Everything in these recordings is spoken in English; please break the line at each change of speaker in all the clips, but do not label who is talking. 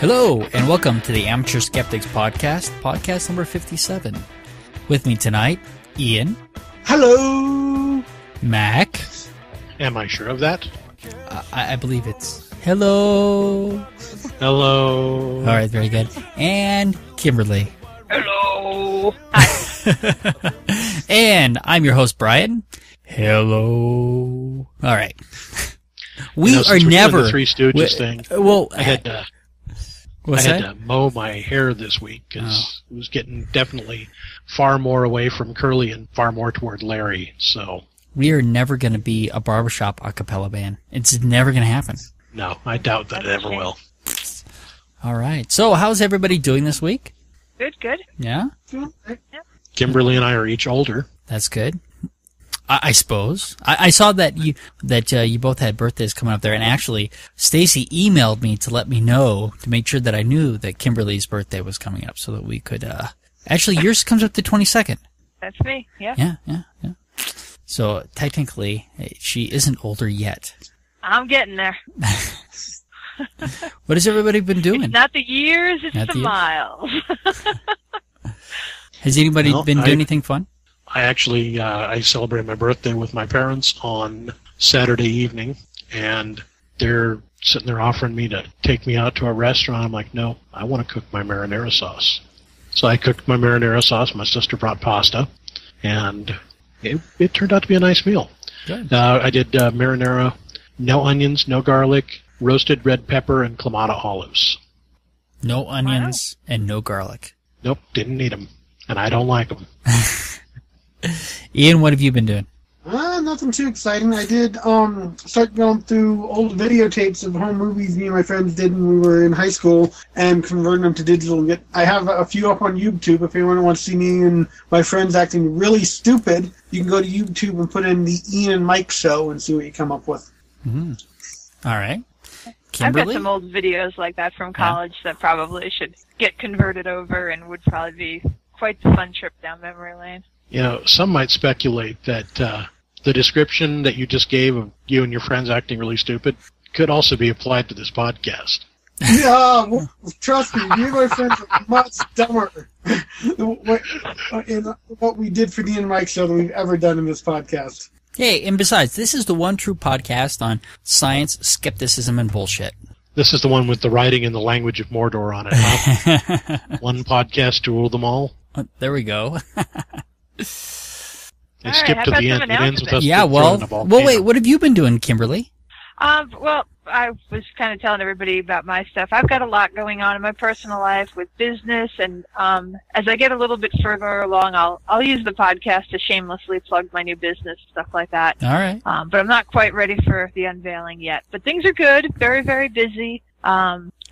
Hello, and welcome to the Amateur Skeptics podcast, podcast number 57. With me tonight, Ian.
Hello!
Mac.
Am I sure of that?
I believe it's hello.
Hello.
All right, very good. And Kimberly.
Hello.
And I'm your host, Brian. Hello. All right. We are never
the Three Stooges thing.
Well,
I had to mow my hair this week because it was getting definitely far more away from Curly and far more toward Larry. So
we are never going to be a barbershop a cappella band. It's never going to happen.
No, I doubt that it ever will.
All right. So, how's everybody doing this week?
Good.
Yeah.
Kimberly and I are each older.
That's good. I suppose. I saw that you both had birthdays coming up there, and actually, Stacy emailed me to let me know, to make sure that I knew that Kimberly's birthday was coming up, so that we could. Actually, yours comes up the 22nd. That's
me. Yeah.
Yeah. So technically, she isn't older yet.
I'm getting there.
What has everybody been doing?
It's not the years, it's the miles.
Has anybody been doing anything fun?
I actually I celebrated my birthday with my parents on Saturday evening, and they're sitting there offering me to take me out to a restaurant. I'm like, no, I want to cook my marinara sauce. So I cooked my marinara sauce. My sister brought pasta, and it turned out to be a nice meal.
Good.
I did marinara, no onions, no garlic, roasted red pepper, and Clamato olives.
No onions and no garlic.
Nope, didn't need them, and I don't like them.
Ian, what have you been doing?
Nothing too exciting. I did start going through old videotapes of home movies me and my friends did when we were in high school and converting them to digital. I have a few up on YouTube. If anyone wants to see me and my friends acting really stupid, you can go to YouTube and put in the Ian and Mike show and see what you come up with.
Mm-hmm. All right. Kimberly?
I've got some old videos like that from college that probably should get converted over and would probably be quite the fun trip down memory lane.
You know, some might speculate that the description that you just gave of you and your friends acting really stupid could also be applied to this podcast.
Yeah, well, trust me, me and my friends are much dumber in what we did for the Ian and Mike show than we've ever done in this podcast.
Hey, and besides, this is the one true podcast on science, skepticism, and bullshit.
This is the one with the writing in the language of Mordor on it, huh? One podcast to rule them all.
There we go.
And skip to the end. It ends with us
wait, what have you been doing, Kimberly?
Well, I was kind of telling everybody about my stuff. I've got a lot going on in my personal life with business, and as I get a little bit further along, I'll use the podcast to shamelessly plug my new business, stuff like that.
All right.
But I'm not quite ready for the unveiling yet. But things are good, very, very busy.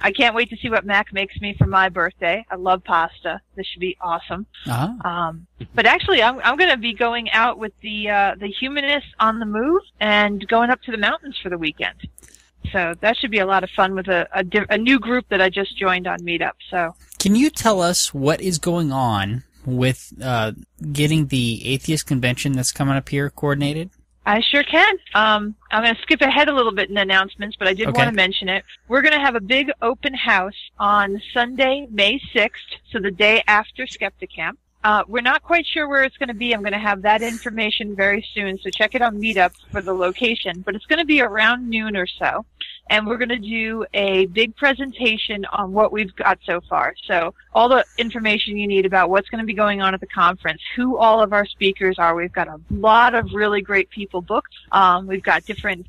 I can't wait to see what Mac makes me for my birthday. I love pasta. This should be awesome.
Uh-huh.
But actually, I'm going to be going out with the Humanists on the Move and going up to the mountains for the weekend. So that should be a lot of fun with a new group that I just joined on Meetup. So
can you tell us what is going on with getting the atheist convention that's coming up here coordinated?
I sure can. I'm going to skip ahead a little bit in the announcements, but I did want to mention it. We're going to have a big open house on Sunday, May 6th, so the day after Skeptic Camp. We're not quite sure where it's going to be. I'm going to have that information very soon, so check it on Meetup for the location. But it's going to be around noon or so, and we're going to do a big presentation on what we've got so far. So all the information you need about what's going to be going on at the conference, who all of our speakers are. We've got a lot of really great people booked. We've got different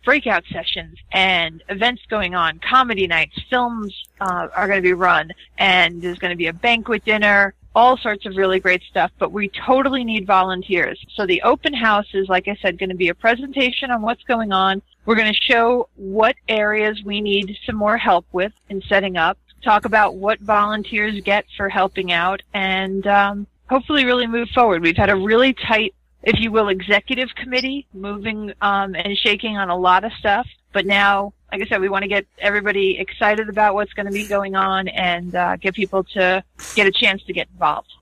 breakout sessions and events going on, comedy nights, films are going to be run, and there's going to be a banquet dinner, all sorts of really great stuff, but we totally need volunteers. So the open house is, like I said, going to be a presentation on what's going on. We're going to show what areas we need some more help with in setting up, talk about what volunteers get for helping out, and hopefully really move forward. We've had a really tight, if you will, executive committee moving and shaking on a lot of stuff, but now, like I said, we want to get everybody excited about what's going to be going on and get people to get a chance to get involved.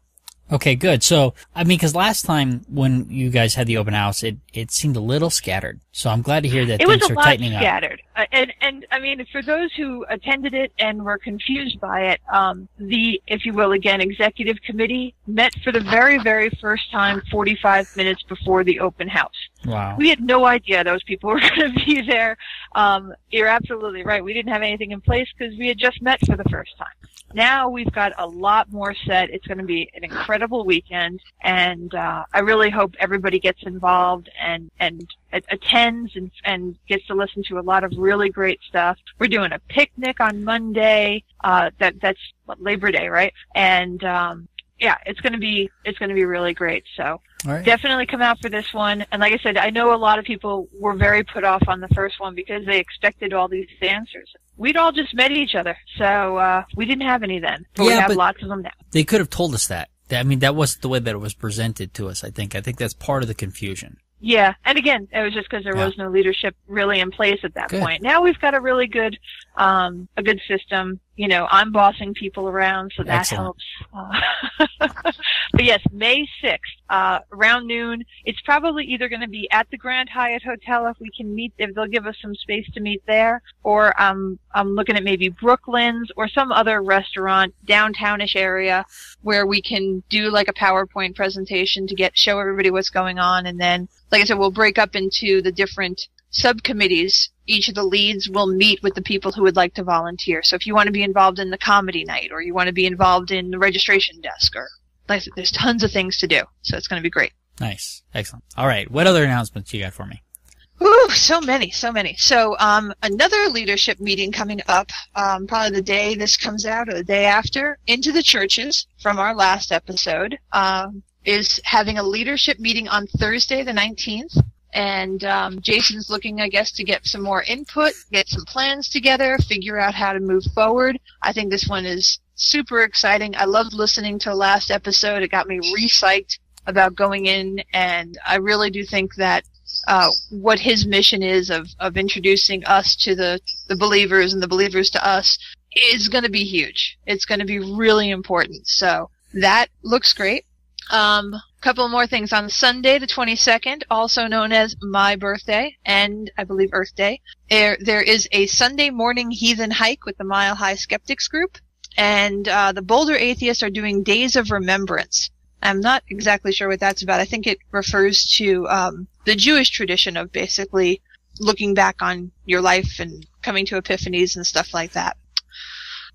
Okay, good. So, I mean, because last time when you guys had the open house, it seemed a little scattered. So I'm glad to hear that things are tightening up.
It was a lot scattered. And I mean, for those who attended it and were confused by it, the, if you will, again, executive committee met for the very, very first time 45 minutes before the open house.
Wow.
We had no idea those people were going to be there. You're absolutely right. We didn't have anything in place because we had just met for the first time. Now we've got a lot more set. It's going to be an incredible weekend, and I really hope everybody gets involved and attends and gets to listen to a lot of really great stuff. We're doing a picnic on Monday. That's Labor Day, right? And yeah, it's going to be really great. So definitely come out for this one. And like I said, I know a lot of people were very put off on the first one because they expected all these answers. We'd all just met each other, so we didn't have any then. But we have lots of them now.
They could have told us that. I mean, that wasn't the way that it was presented to us, I think. I think that's part of the confusion.
Yeah, and again, it was just because there was no leadership really in place at that point. Now we've got a really good, a good system. You know, I'm bossing people around, so that helps. But yes, May 6th, around noon. It's probably either going to be at the Grand Hyatt Hotel if we can meet, if they'll give us some space to meet there, or I'm looking at maybe Brooklyn's or some other restaurant, downtownish area, where we can do like a PowerPoint presentation to show everybody what's going on, and then, like I said, we'll break up into the different subcommittees. Each of the leads will meet with the people who would like to volunteer. So if you want to be involved in the comedy night, or you want to be involved in the registration desk, or like I said, there's tons of things to do. So it's going to be great.
Nice. Excellent. All right. What other announcements you got for me?
Ooh, so many. So, another leadership meeting coming up, probably the day this comes out or the day after, Into the Churches from our last episode, is having a leadership meeting on Thursday the 19th. And Jason's looking, I guess, to get some more input, get some plans together, figure out how to move forward. I think this one is super exciting. I loved listening to the last episode. It got me re-psyched about going in, and I really do think that what his mission is of introducing us to the believers and the believers to us is going to be huge. It's going to be really important. So that looks great. Couple more things. On Sunday, the 22nd, also known as my birthday, and I believe Earth Day, there is a Sunday morning heathen hike with the Mile High Skeptics group, and the Boulder Atheists are doing Days of Remembrance. I'm not exactly sure what that's about. I think it refers to the Jewish tradition of basically looking back on your life and coming to epiphanies and stuff like that.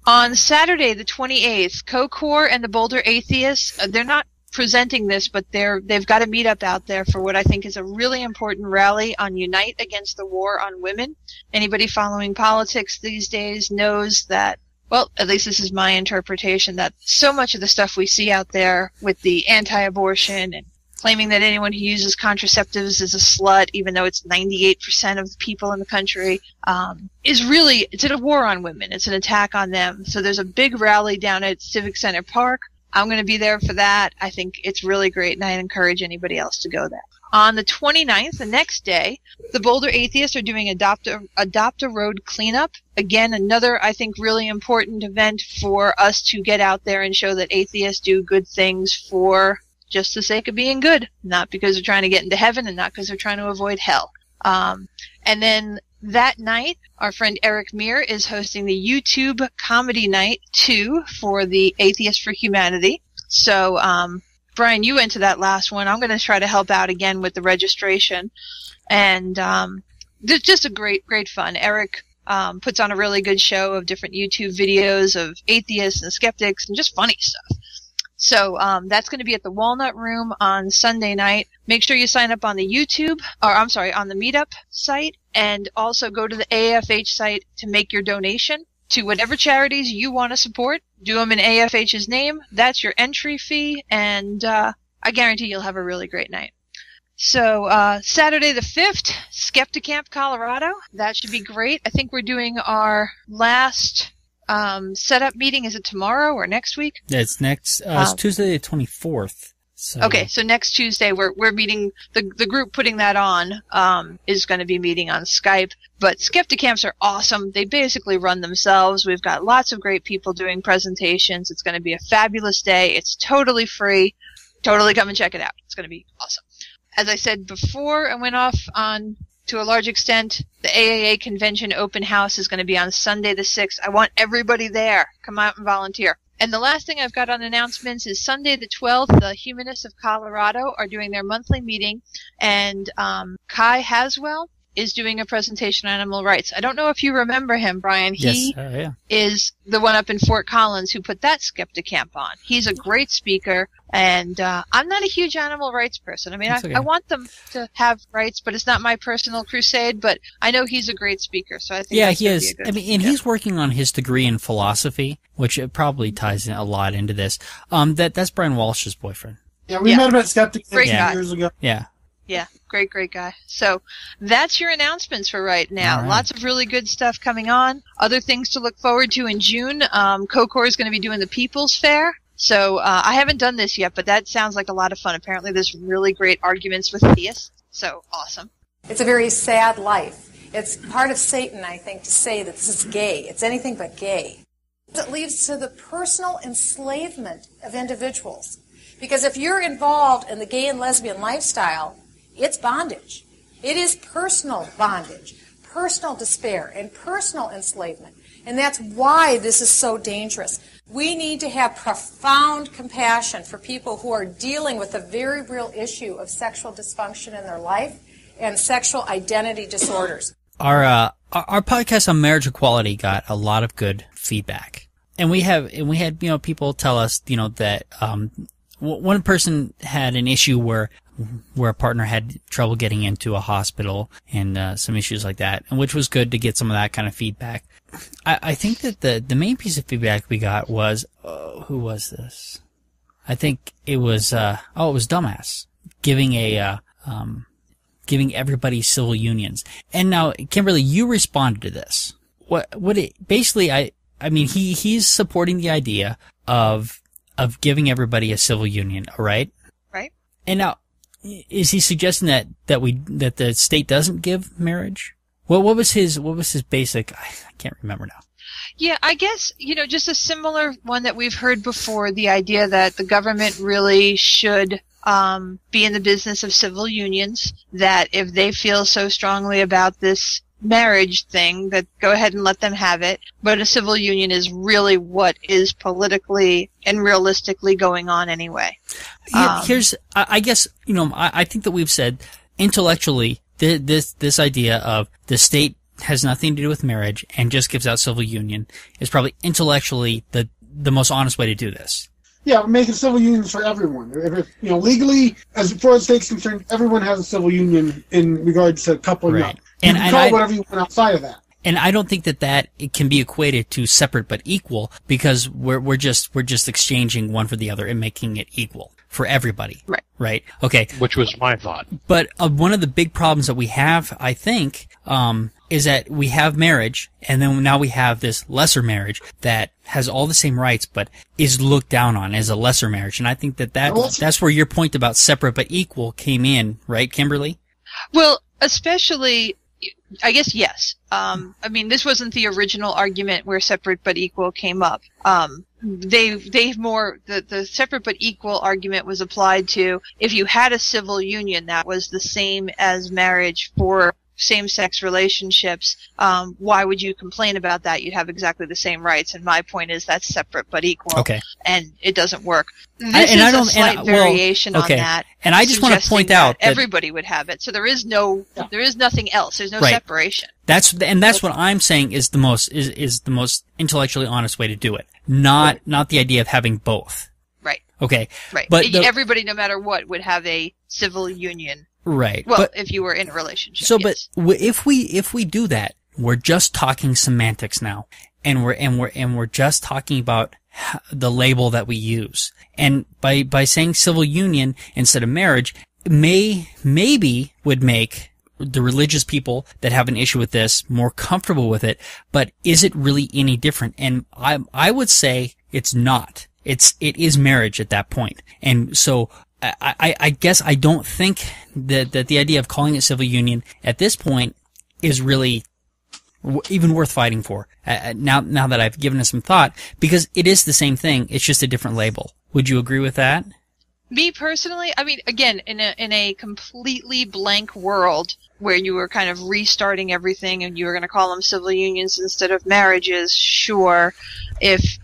On Saturday, the 28th, CoCore and the Boulder Atheists, they're not presenting this, but they've got a meetup out there for what I think is a really important rally on Unite Against the War on Women. Anybody following politics these days knows that, well, at least this is my interpretation, that so much of the stuff we see out there with the anti-abortion and claiming that anyone who uses contraceptives is a slut, even though it's 98% of the people in the country, is really, it's a war on women. It's an attack on them. So there's a big rally down at Civic Center Park. I'm going to be there for that. I think it's really great, and I encourage anybody else to go there. On the 29th, the next day, the Boulder Atheists are doing Adopt a Road cleanup. Again, another, I think, really important event for us to get out there and show that atheists do good things for just the sake of being good, not because they're trying to get into heaven and not because they're trying to avoid hell. And then that night, our friend Eric Meir is hosting the YouTube Comedy Night 2 for the Atheists for Humanity. So, Brian, you went to that last one. I'm going to try to help out again with the registration. And there's just a great fun. Eric puts on a really good show of different YouTube videos of atheists and skeptics and just funny stuff. So that's going to be at the Walnut Room on Sunday night. Make sure you sign up on the on the Meetup site, and also go to the AFH site to make your donation to whatever charities you want to support. Do them in AFH's name. That's your entry fee, and I guarantee you'll have a really great night. So Saturday the 5th, Skepticamp, Colorado. That should be great. I think we're doing our last setup meeting. Is it tomorrow or next week?
Yeah, it's next. It's Tuesday the 24th. So.
Okay, so next Tuesday we're meeting. The group putting that on is going to be meeting on Skype. But Skepticamps are awesome. They basically run themselves. We've got lots of great people doing presentations. It's going to be a fabulous day. It's totally free. Totally come and check it out. It's going to be awesome. As I said before, I went off on, to a large extent, the AAA convention open house is going to be on Sunday the 6th. I want everybody there. Come out and volunteer. And the last thing I've got on announcements is Sunday the 12th, the Humanists of Colorado are doing their monthly meeting, and Kai Haswell is doing a presentation on animal rights. I don't know if you remember him, Brian. He is the one up in Fort Collins who put that Skeptic Camp on. He's a great speaker, and I'm not a huge animal rights person. I mean, I want them to have rights, but it's not my personal crusade, but I know he's a great speaker, so I think
he is. I mean, and he's working on his degree in philosophy, which it probably ties in a lot into this. That's Brian Walsh's boyfriend.
Yeah, we met him at Skeptics years ago.
Yeah.
Yeah, great guy. So that's your announcements for right now.
All right.
Lots of really good stuff coming on. Other things to look forward to in June. COCOR is going to be doing the People's Fair. So I haven't done this yet, but that sounds like a lot of fun. Apparently there's really great arguments with theists. So awesome.
It's a very sad life. It's part of Satan, I think, to say that this is gay. It's anything but gay. It leads to the personal enslavement of individuals. Because if you're involved in the gay and lesbian lifestyle, it's bondage. It is personal bondage, personal despair, and personal enslavement. And that's why this is so dangerous. We need to have profound compassion for people who are dealing with the very real issue of sexual dysfunction in their life and sexual identity disorders.
Our podcast on marriage equality got a lot of good feedback. And we had, people tell us, that, one person had an issue where a partner had trouble getting into a hospital and some issues like that, and which was good to get some of that kind of feedback. I think that the main piece of feedback we got was, who was this? I think it was it was Dumbass giving everybody civil unions. And now, Kimberly, you responded to this. He's supporting the idea of giving everybody a civil union, all right?
Right.
And now, is he suggesting that the state doesn't give marriage? Well, what was his basic? I can't remember now.
Yeah, I guess, just a similar one that we've heard before, the idea that the government really should be in the business of civil unions, that if they feel so strongly about this marriage thing, that go ahead and let them have it, but a civil union is really what is politically and realistically going on anyway.
I think that we've said intellectually this idea of the state has nothing to do with marriage and just gives out civil union is probably intellectually the most honest way to do this.
Yeah, making civil unions for everyone. Legally, as far as the state's concerned, everyone has a civil union in regards to coupling
right.
up. You can call it whatever you want outside of that.
And I don't think that it can be equated to separate but equal, because we're just exchanging one for the other and making it equal for everybody.
Right.
Right. Okay.
Which was my thought.
But one of the big problems that we have, I think, is that we have marriage, and then now we have this lesser marriage that has all the same rights, but is looked down on as a lesser marriage. And I think that's where your point about separate but equal came in, right, Kimberly?
Well, especially, I guess, yes. This wasn't the original argument where separate but equal came up. The separate but equal argument was applied to if you had a civil union that was the same as marriage for same-sex relationships, why would you complain about that? You'd have exactly the same rights. And my point is that's separate but equal.
Okay.
And it doesn't work. This is a slight variation on that.
And I just want to point out that
everybody would have it. So there is nothing else. There's no
right.
separation.
That's what I'm saying is the most intellectually honest way to do it. Not the idea of having both.
Right.
Okay.
Right.
But
everybody, no matter what, would have a civil union.
Right.
Well, if you were in a relationship.
So,
yes.
but if we do that, we're just talking semantics now, and we're just talking about the label that we use. And by saying civil union instead of marriage, maybe would make the religious people that have an issue with this more comfortable with it. But is it really any different? And I would say it's not. It is marriage at that point. And so I guess I don't think that the idea of calling it civil union at this point is really even worth fighting for. Now that I've given it some thought, because it is the same thing. It's just a different label. Would you agree with that?
Me personally, I mean, again, in a completely blank world where you were kind of restarting everything and you were going to call them civil unions instead of marriages, sure. And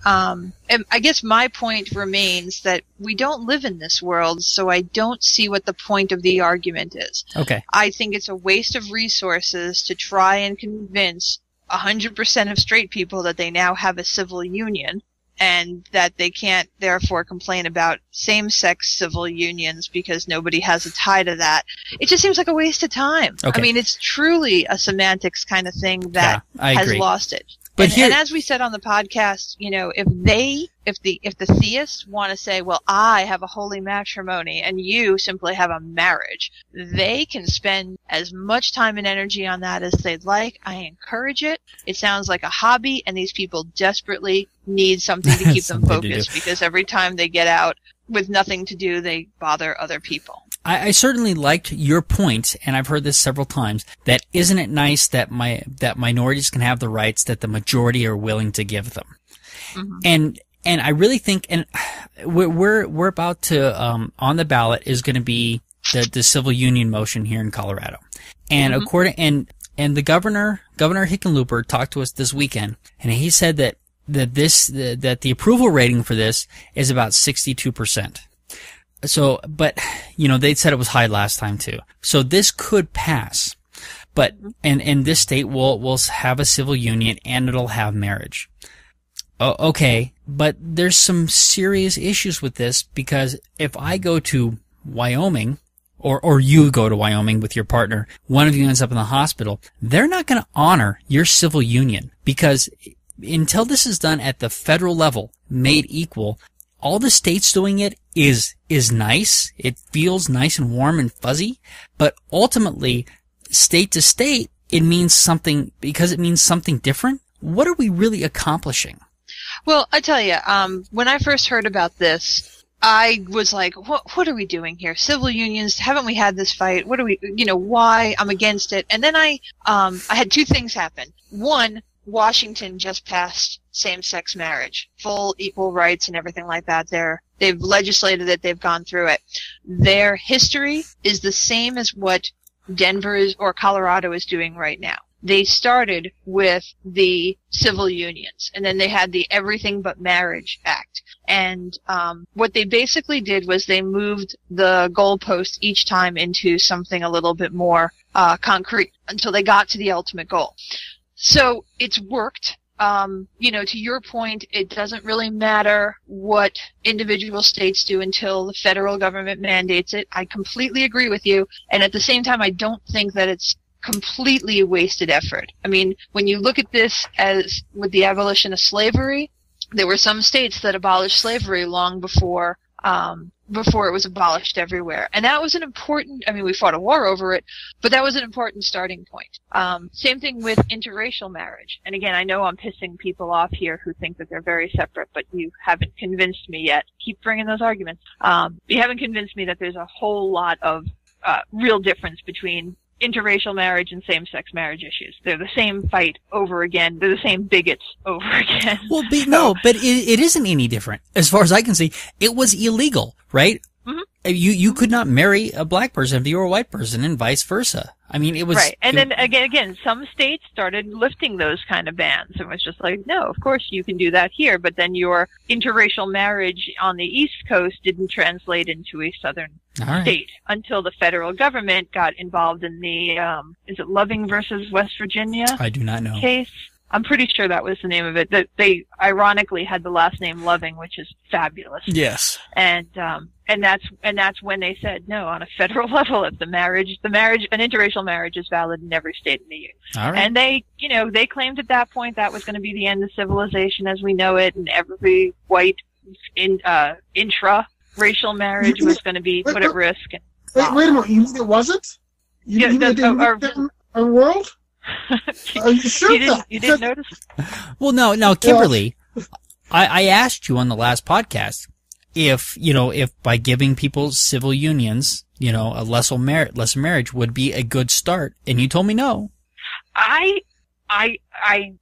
I guess my point remains that we don't live in this world, so I don't see what the point of the argument is.
Okay.
I think it's a waste of resources to try and convince 100% of straight people that they now have a civil union, and that they can't therefore complain about same-sex civil unions because nobody has a tie to that. It just seems like a waste of time.
Okay.
I mean, it's truly a semantics kind of thing that has lost it.
But
and as we said on the podcast, you know, if the theists want to say, well, I have a holy matrimony and you simply have a marriage, they can spend as much time and energy on that as they'd like. I encourage it. It sounds like a hobby, and these people desperately need something to keep them focused, because every time they get out with nothing to do, they bother other people.
I certainly liked your point, and I've heard this several times, that isn't it nice that minorities can have the rights that the majority are willing to give them. Mm-hmm. And I really think, and we're about to, on the ballot is going to be the civil union motion here in Colorado. And mm-hmm. and the Governor Hickenlooper talked to us this weekend, and he said that the approval rating for this is about 62%. So, but, you know, they said it was high last time too. So this could pass. But, and this state will have a civil union and it'll have marriage. Okay. But there's some serious issues with this, because if I go to Wyoming, or you go to Wyoming with your partner, one of you ends up in the hospital, they're not going to honor your civil union, because until this is done at the federal level, made equal, all the states doing it is nice. It feels nice and warm and fuzzy, but ultimately, state to state, it means something, because it means something different. What are we really accomplishing?
Well, I tell you, when I first heard about this, I was like, what are we doing here? Civil unions, haven't we had this fight? What are we, why? I'm against it. And then I had two things happen. One, Washington just passed same-sex marriage, full equal rights and everything like that. They've legislated it. They've gone through it. Their history is the same as what Denver or Colorado is doing right now. They started with the civil unions, and then they had the Everything But Marriage Act. And what they basically did was they moved the goalpost each time into something a little bit more concrete until they got to the ultimate goal. So it's worked. To your point, it doesn't really matter what individual states do until the federal government mandates it. I completely agree with you. And at the same time, I don't think that it's completely a wasted effort. I mean, when you look at this as with the abolition of slavery, there were some states that abolished slavery long before it was abolished everywhere. And that was an important, we fought a war over it, but that was an important starting point. Same thing with interracial marriage. And again, I know I'm pissing people off here who think that they're very separate, but you haven't convinced me yet. Keep bringing those arguments. You haven't convinced me that there's a whole lot of real difference between interracial marriage and same-sex marriage issues. They're the same fight over again. They're the same bigots over again.
Well, but it isn't any different. As far as I can see, it was illegal, right? Mm-hmm. You could not marry a black person if you were a white person, and vice versa. I mean, it was
right. And then again, some states started lifting those kind of bans. It was just like, no, of course you can do that here, but then your interracial marriage on the East Coast didn't translate into a southern state until the federal government got involved in the is it Loving versus West Virginia?
I do not know.
Case. I'm pretty sure that was the name of it. That they ironically had the last name Loving, which is fabulous.
Yes.
And that's when they said, no, on a federal level, if an interracial marriage is valid in every state in the union.
All right.
And they claimed at that point that was going to be the end of civilization as we know it, and every white intra-racial marriage was going to be put at risk.
Wait a minute, you mean it wasn't? You mean it didn't our world? Are you sure?
You didn't notice?
Well, no, Kimberly, I asked you on the last podcast if by giving people civil unions, a lesser marriage would be a good start, and you told me no.
I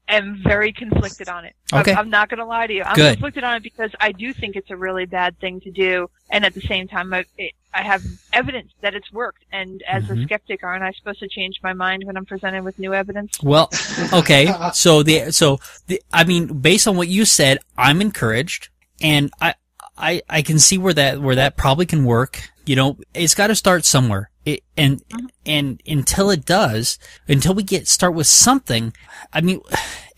am very conflicted on it.
Okay.
I'm not going to lie to you. I'm
Good.
conflicted on it because I do think it's a really bad thing to do, and at the same time, I have evidence that it's worked. And as a skeptic, aren't I supposed to change my mind when I'm presented with new evidence?
Well, okay. I mean, based on what you said, I'm encouraged, and I can see where that probably can work. You know, it's got to start somewhere. And until it does, until we start with something, I mean,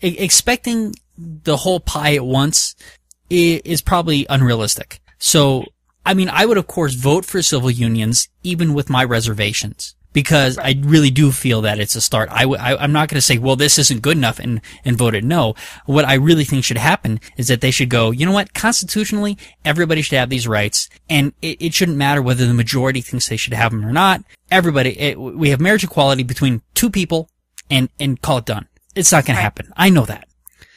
expecting the whole pie at once is probably unrealistic. So, I mean, I would of course vote for civil unions, even with my reservations, because I really do feel that it's a start. I'm not going to say, well, this isn't good enough and vote it no. What I really think should happen is that they should go, you know what, constitutionally, everybody should have these rights, and it shouldn't matter whether the majority thinks they should have them or not. We have marriage equality between two people, and call it done. It's not going to happen. I know that.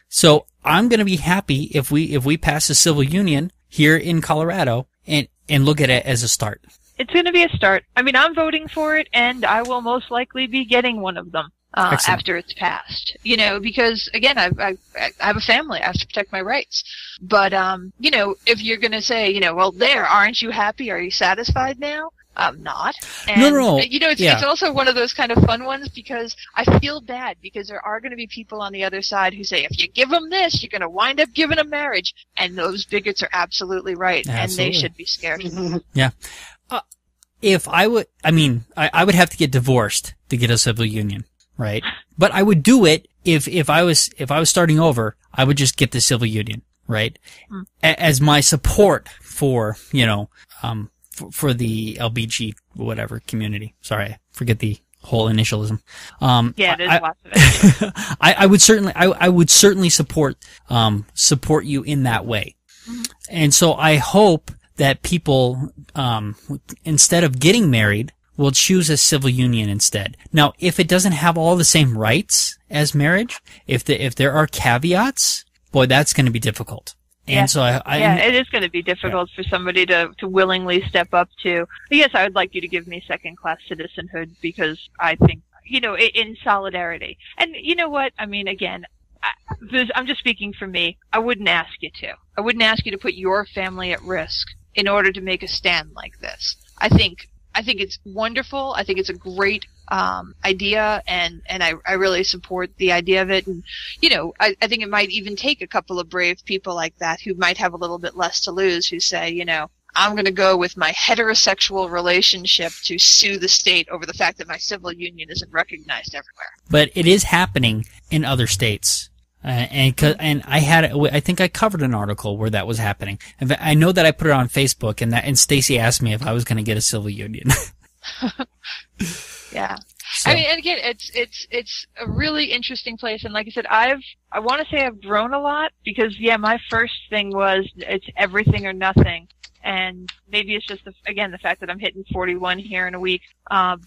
So I'm going to be happy if we pass a civil union here in Colorado and look at it as a start. It's
going to be a start. I mean, I'm voting for it, and I will most likely be getting one of them after it's passed. You know, because again, I have a family. I have to protect my rights. But you know, if you're going to say, you know, well, aren't you happy? Are you satisfied now? I'm not. And,
no.
You know, it's also one of those kind of fun ones because I feel bad because there are going to be people on the other side who say, if you give them this, you're going to wind up giving them marriage. And those bigots are absolutely right. Absolutely. And they should be scared.
Yeah. If I would have to get divorced to get a civil union, right? But I would do it if I was starting over, I would just get the civil union, right? As my support for, you know, for the LBG whatever community. Sorry, I forget the whole initialism.
There's lots of it.
I would certainly support you in that way. And so I hope that people, instead of getting married, will choose a civil union instead. Now, if it doesn't have all the same rights as marriage, if there are caveats, boy, that's going to be difficult. And so
it is going to be difficult for somebody to willingly step up to. Yes, I would like you to give me second-class citizenhood because I think, you know, in solidarity. And you know what? I mean, again, I'm just speaking for me. I wouldn't ask you to. I wouldn't ask you to put your family at risk in order to make a stand like this. I think it's wonderful. I think it's a great idea, and I really support the idea of it. And, you know, I think it might even take a couple of brave people like that who might have a little bit less to lose, who say, you know, I'm going to go with my heterosexual relationship to sue the state over the fact that my civil union isn't recognized everywhere.
But it is happening in other states. And I think I covered an article where that was happening. In fact, I know that I put it on Facebook, and Stacy asked me if I was going to get a civil union.
Yeah.
So.
I mean, and again, it's a really interesting place, and like I said, I want to say I've grown a lot because my first thing was it's everything or nothing. And maybe it's just, the fact that I'm hitting 41 here in a week. I'm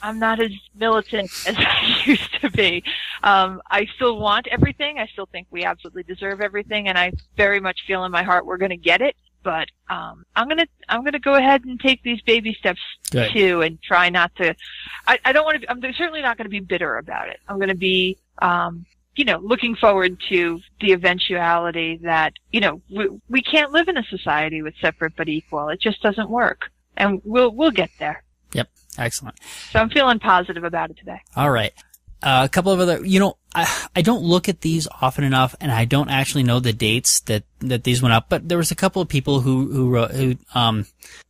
not as militant as I used to be. I still want everything. I still think we absolutely deserve everything, and I very much feel in my heart we're going to get it. But I'm gonna go ahead and take these baby steps too, and try not to. I don't want to. I'm certainly not going to be bitter about it. I'm going to be looking forward to the eventuality that, you know, we can't live in a society with separate but equal. It just doesn't work. And we'll get there.
Yep. Excellent.
So I'm feeling positive about it today.
All right. A couple of other, you know, I don't look at these often enough, and I don't actually know the dates that these went up, but there was a couple of people who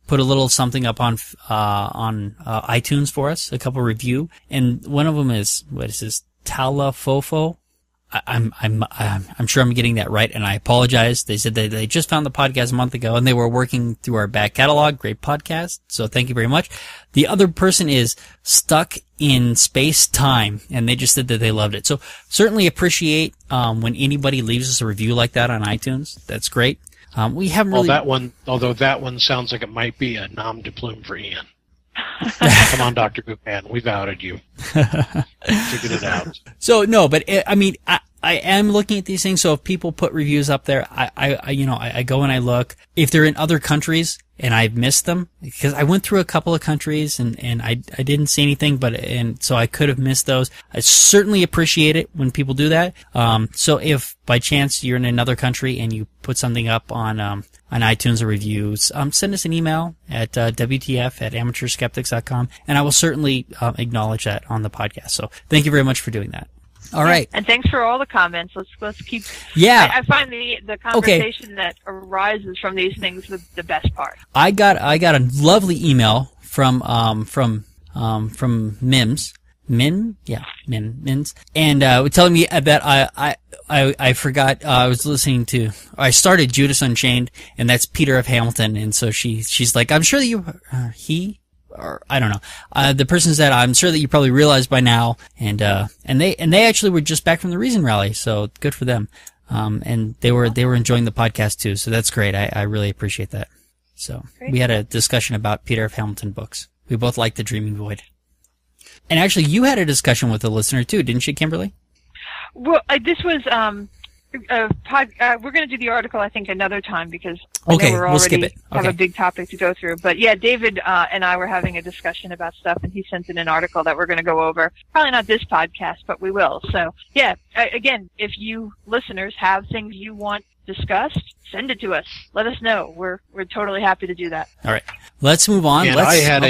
put a little something up on iTunes for us, a couple review, and one of them is, what is this, Talafofo? I'm sure I'm getting that right, and I apologize. They said they just found the podcast a month ago, and they were working through our back catalog. Great podcast, so thank you very much. The other person is Stuck in Space Time, and they just said that they loved it. So certainly appreciate when anybody leaves us a review like that on iTunes. That's great. We haven't really...
Although that one sounds like it might be a nom de plume for Ian. Come on, Dr. Buchan, we've outed you. Figured it out.
So, no, but, I mean, am looking at these things. So if people put reviews up there, I go and I look. If they're in other countries and I've missed them, because I went through a couple of countries and I didn't see anything, and so I could have missed those. I certainly appreciate it when people do that. So if by chance you're in another country and you put something up on iTunes or reviews, send us an email at WTF@amateurskeptics.com, and I will certainly acknowledge that on the podcast. So thank you very much for doing that. All right.
And thanks for all the comments. Let's keep.
Yeah.
I find the conversation that arises from these things the best part. I got
a lovely email from Mims. Mims, and telling me that I forgot. I was listening to. I started Judas Unchained, and that's Peter F. Hamilton, and so she's like, I'm sure that you or I don't know. The person said, I'm sure that you probably realized by now, and they actually were just back from the Reason Rally, so good for them. And they were enjoying the podcast too, so that's great. I really appreciate that. So great. We had a discussion about Peter F. Hamilton books. We both liked The Dreaming Void. And actually, you had a discussion with a listener too, didn't you, Kimberly?
Well, this was we're going to do the article, I think, another time because we'll skip it. Have a big topic to go through. But yeah, David and I were having a discussion about stuff, and he sent in an article that we're going to go over. Probably not this podcast, but we will. So yeah, again, if you listeners have things you want discussed, send it to us. Let us know. We're totally happy to do that.
All right, let's move on.
And I had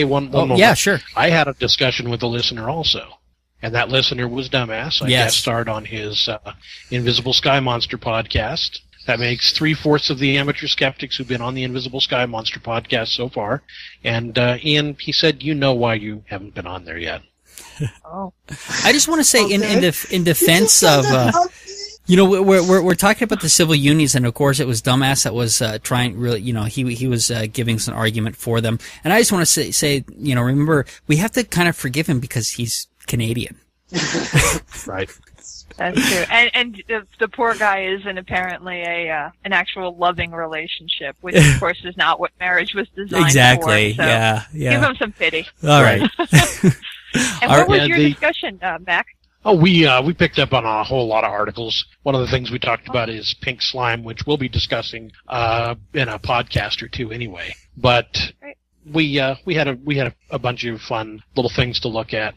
one moment.
Yeah, sure.
I had a discussion with a listener also. And that listener was Dumbass. I guest starred on his Invisible Sky Monster podcast. That makes 3/4 of the amateur skeptics who've been on the Invisible Sky Monster podcast so far. And Ian, he said, you know why you haven't been on there yet.
Oh.
I just want to say in defense of we're talking about the civil unions, and of course it was Dumbass that was trying really, he was giving some argument for them. And I just want to say remember, we have to kind of forgive him because he's Canadian.
Right.
That's true. And the poor guy is in apparently an actual loving relationship, which of course is not what marriage was designed for.
Exactly.
So
yeah.
Give him some pity.
All right.
And what was your discussion, Mac?
Oh, we picked up on a whole lot of articles. One of the things we talked about is pink slime, which we'll be discussing in a podcast or two anyway. But we had a bunch of fun little things to look at.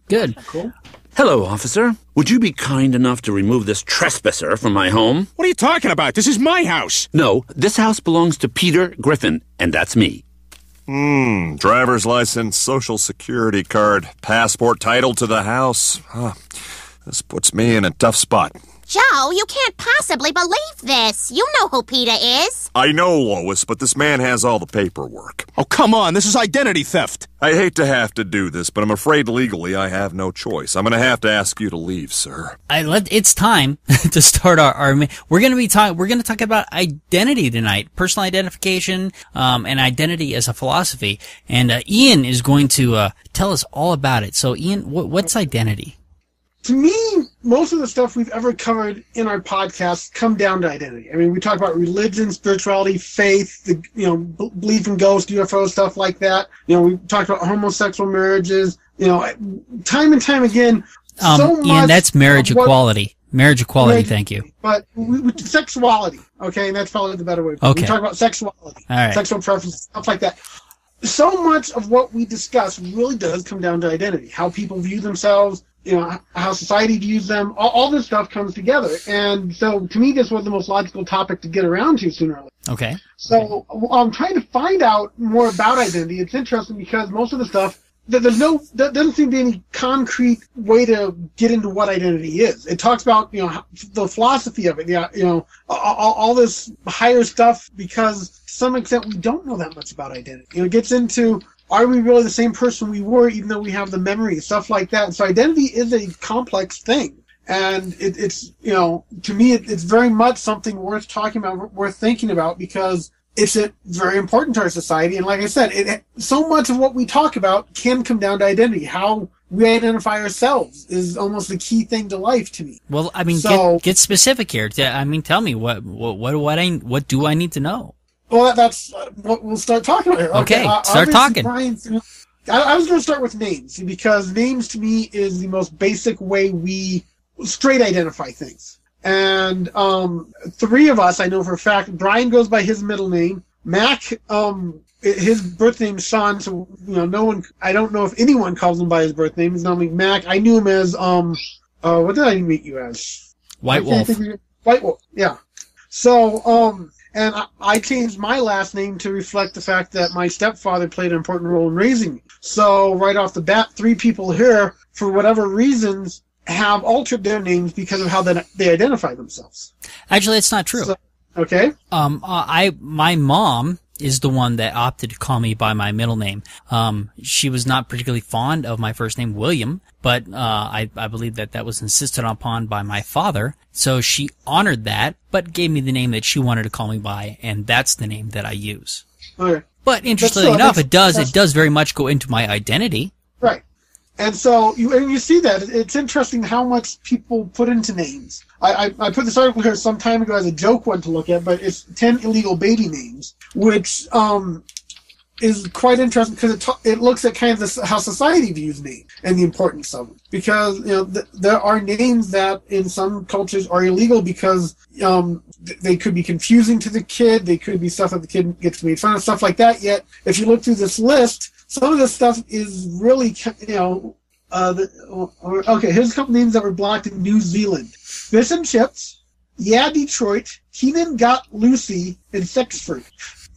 Good.
Cool.
Hello, officer. Would you be kind enough to remove this trespasser from my home?
What are you talking about? This is my house.
No, this house belongs to Peter Griffin, and that's me.
Driver's license, social security card, passport, title to the house. This puts me in a tough spot.
Joe, you can't possibly believe this. You know who Peter is.
I know, Lois, but this man has all the paperwork.
Oh, come on. This is identity theft.
I hate to have to do this, but I'm afraid legally I have no choice. I'm going to have to ask you to leave, sir.
It's time to start our we're going to talk about identity tonight, personal identification, and identity as a philosophy. And Ian is going to tell us all about it. So Ian, what's identity?
To me, most of the stuff we've ever covered in our podcast come down to identity. I mean, we talk about religion, spirituality, faith, belief in ghosts, UFOs, stuff like that. We talked about homosexual marriages. Time and time again. So much
Ian, that's marriage equality. Marriage equality. Thank you.
But sexuality. Okay, and that's probably the better way.
Okay.
We talk about sexuality, sexual preferences, stuff like that. So much of what we discuss really does come down to identity. How people view themselves. How society views them, all this stuff comes together. And so, to me, this was the most logical topic to get around to sooner or later.
Okay.
So, I'm trying to find out more about identity. It's interesting because most of the stuff, there doesn't seem to be any concrete way to get into what identity is. It talks about, the philosophy of it, all this higher stuff, because to some extent we don't know that much about identity. It gets into, are we really the same person we were, even though we have the memory, stuff like that? And so identity is a complex thing. And it's to me, it's very much something worth talking about, worth thinking about, because it's very important to our society. And like I said, so much of what we talk about can come down to identity. How we identify ourselves is almost the key thing to life to me.
Well, I mean, get specific here. I mean, tell me what do I need to know?
Well, that's what we'll start talking about here.
Okay, start talking.
Brian, I was going to start with names, because names to me is the most basic way we straight identify things. And 3 of us, I know for a fact, Brian goes by his middle name. Mac, his birth name's Sean, so no one. I don't know if anyone calls him by his birth name. He's normally Mac. I knew him as what did I meet you as?
White Wolf.
White Wolf. Yeah. So and I changed my last name to reflect the fact that my stepfather played an important role in raising me. So right off the bat, 3 people here, for whatever reasons, have altered their names because of how they identify themselves.
Actually, it's not true.
So, okay.
My mom is the one that opted to call me by my middle name. She was not particularly fond of my first name, William, but I believe that was insisted upon by my father. So she honored that, but gave me the name that she wanted to call me by, and that's the name that I use.
Okay.
But interestingly enough, it does very much go into my identity.
Right. And so you see that. It's interesting how much people put into names. I put this article here some time ago as a joke one to look at, but it's 10 illegal baby names, which is quite interesting because it looks at kind of how society views names and the importance of them. Because there are names that in some cultures are illegal because they could be confusing to the kid. They could be stuff that the kid gets made fun of, stuff like that. Yet, if you look through this list, some of this stuff is really, okay, here's a couple names that were blocked in New Zealand. Fish and Chips, Yeah, Detroit, Keenan Got Lucy, and Sexford.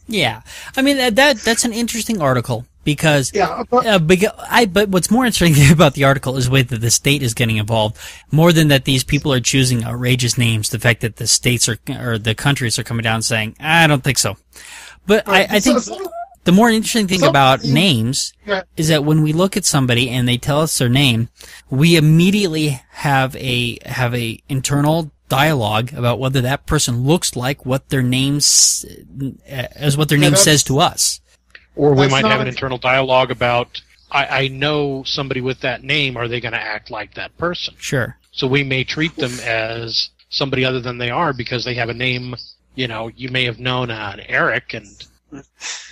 Yeah. I mean, that's an interesting article because, but what's more interesting about the article is the way that the state is getting involved. More than that these people are choosing outrageous names, the fact that the states or the countries are coming down and saying, I don't think so. But I think the more interesting thing about names is that when we look at somebody and they tell us their name, we immediately have a internal dialogue about whether that person looks like what their name says to us.
Or we might have an internal dialogue about, I know somebody with that name, are they going to act like that person?
Sure.
So we may treat them as somebody other than they are because they have a name, you may have known an Eric and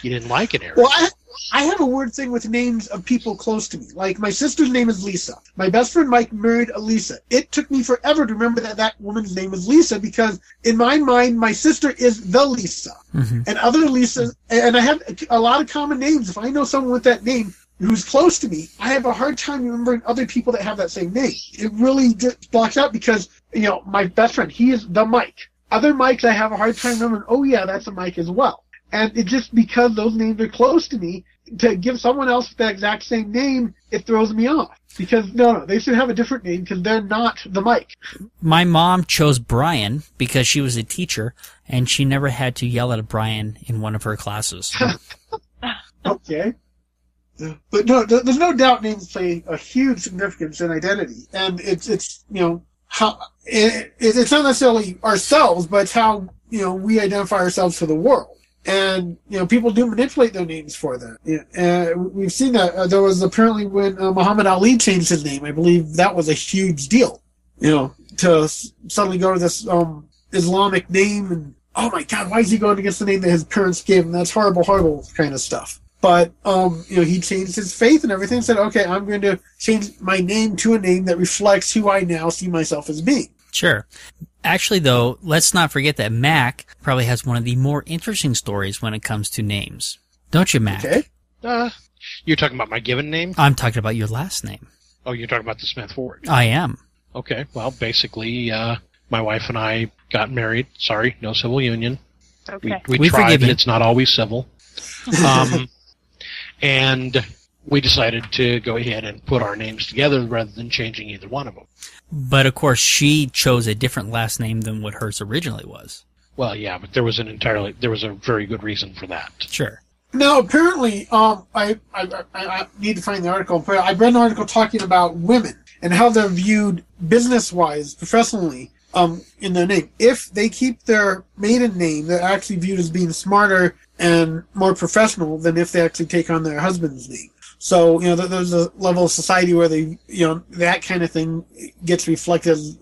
you didn't like it, Eric.
Well, I have a weird thing with names of people close to me. Like, my sister's name is Lisa. My best friend Mike married a Lisa. It took me forever to remember that woman's name is Lisa because, in my mind, my sister is the Lisa. Mm-hmm. And other Lisas, and I have a lot of common names. If I know someone with that name who's close to me, I have a hard time remembering other people that have that same name. It really just blocks out because, my best friend, he is the Mike. Other Mikes, I have a hard time remembering, oh yeah, that's a Mike as well. And it just because those names are close to me, to give someone else that exact same name, it throws me off. Because, no, they should have a different name because they're not the Mike.
My mom chose Brian because she was a teacher, and she never had to yell at Brian in one of her classes.
Okay. But no, there's no doubt names play a huge significance in identity. And it's how it's not necessarily ourselves, but it's how, we identify ourselves to the world. And, people do manipulate their names for that. We've seen that. There was apparently when Muhammad Ali changed his name, I believe that was a huge deal, to suddenly go to this Islamic name and, oh my God, why is he going against the name that his parents gave him? That's horrible, horrible kind of stuff. But, he changed his faith and everything and said, okay, I'm going to change my name to a name that reflects who I now see myself as being.
Sure. Actually, though, let's not forget that Mac probably has one of the more interesting stories when it comes to names. Don't you, Mac?
Okay.
You're talking about my given name?
I'm talking about your last name.
Oh, you're talking about the Smith Ford.
I am.
Okay. Well, basically, my wife and I got married. Sorry, no civil union.
Okay.
We tried, but it's not always civil. And we decided to go ahead and put our names together rather than changing either one of them.
But, of course, she chose a different last name than what hers originally was.
Well, yeah, but there was a very good reason for that.
Sure.
Now, apparently, I need to find the article, but I read an article talking about women and how they're viewed business-wise, professionally, in their name. If they keep their maiden name, they're actually viewed as being smarter and more professional than if they actually take on their husband's name. So, there's a level of society where they, that kind of thing gets reflected as,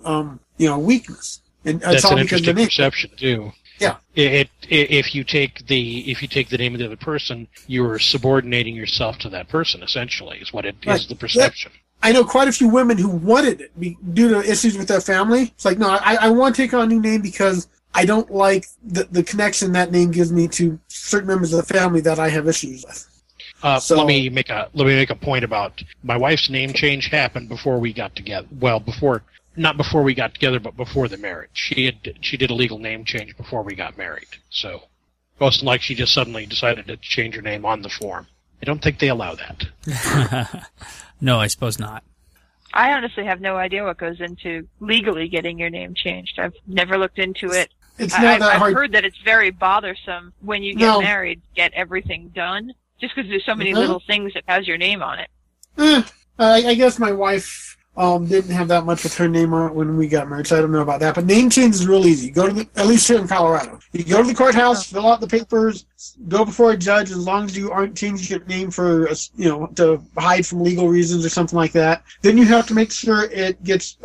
weakness. And
that's an interesting perception too.
Yeah.
If you take the name of the other person, you're subordinating yourself to that person. Essentially, is what it is the perception.
I know quite a few women who wanted it due to issues with their family. It's like, no, I want to take on a new name because I don't like the connection that name gives me to certain members of the family that I have issues with.
Let me make a point about my wife's name change happened before we got together. Well, not before we got together, but before the marriage. She did a legal name change before we got married. So it wasn't like she just suddenly decided to change her name on the form. I don't think they allow that.
No, I suppose not.
I honestly have no idea what goes into legally getting your name changed. I've never looked into it. I've heard that it's very bothersome when you get married, get everything done, just because there's so many little things that has your name on it.
I guess my wife didn't have that much with her name on it when we got married, so I don't know about that. But name change is real easy. Go to at least here in Colorado. You go to the courthouse, fill out the papers, go before a judge. As long as you aren't changing your name for to hide from legal reasons or something like that, then you have to make sure it gets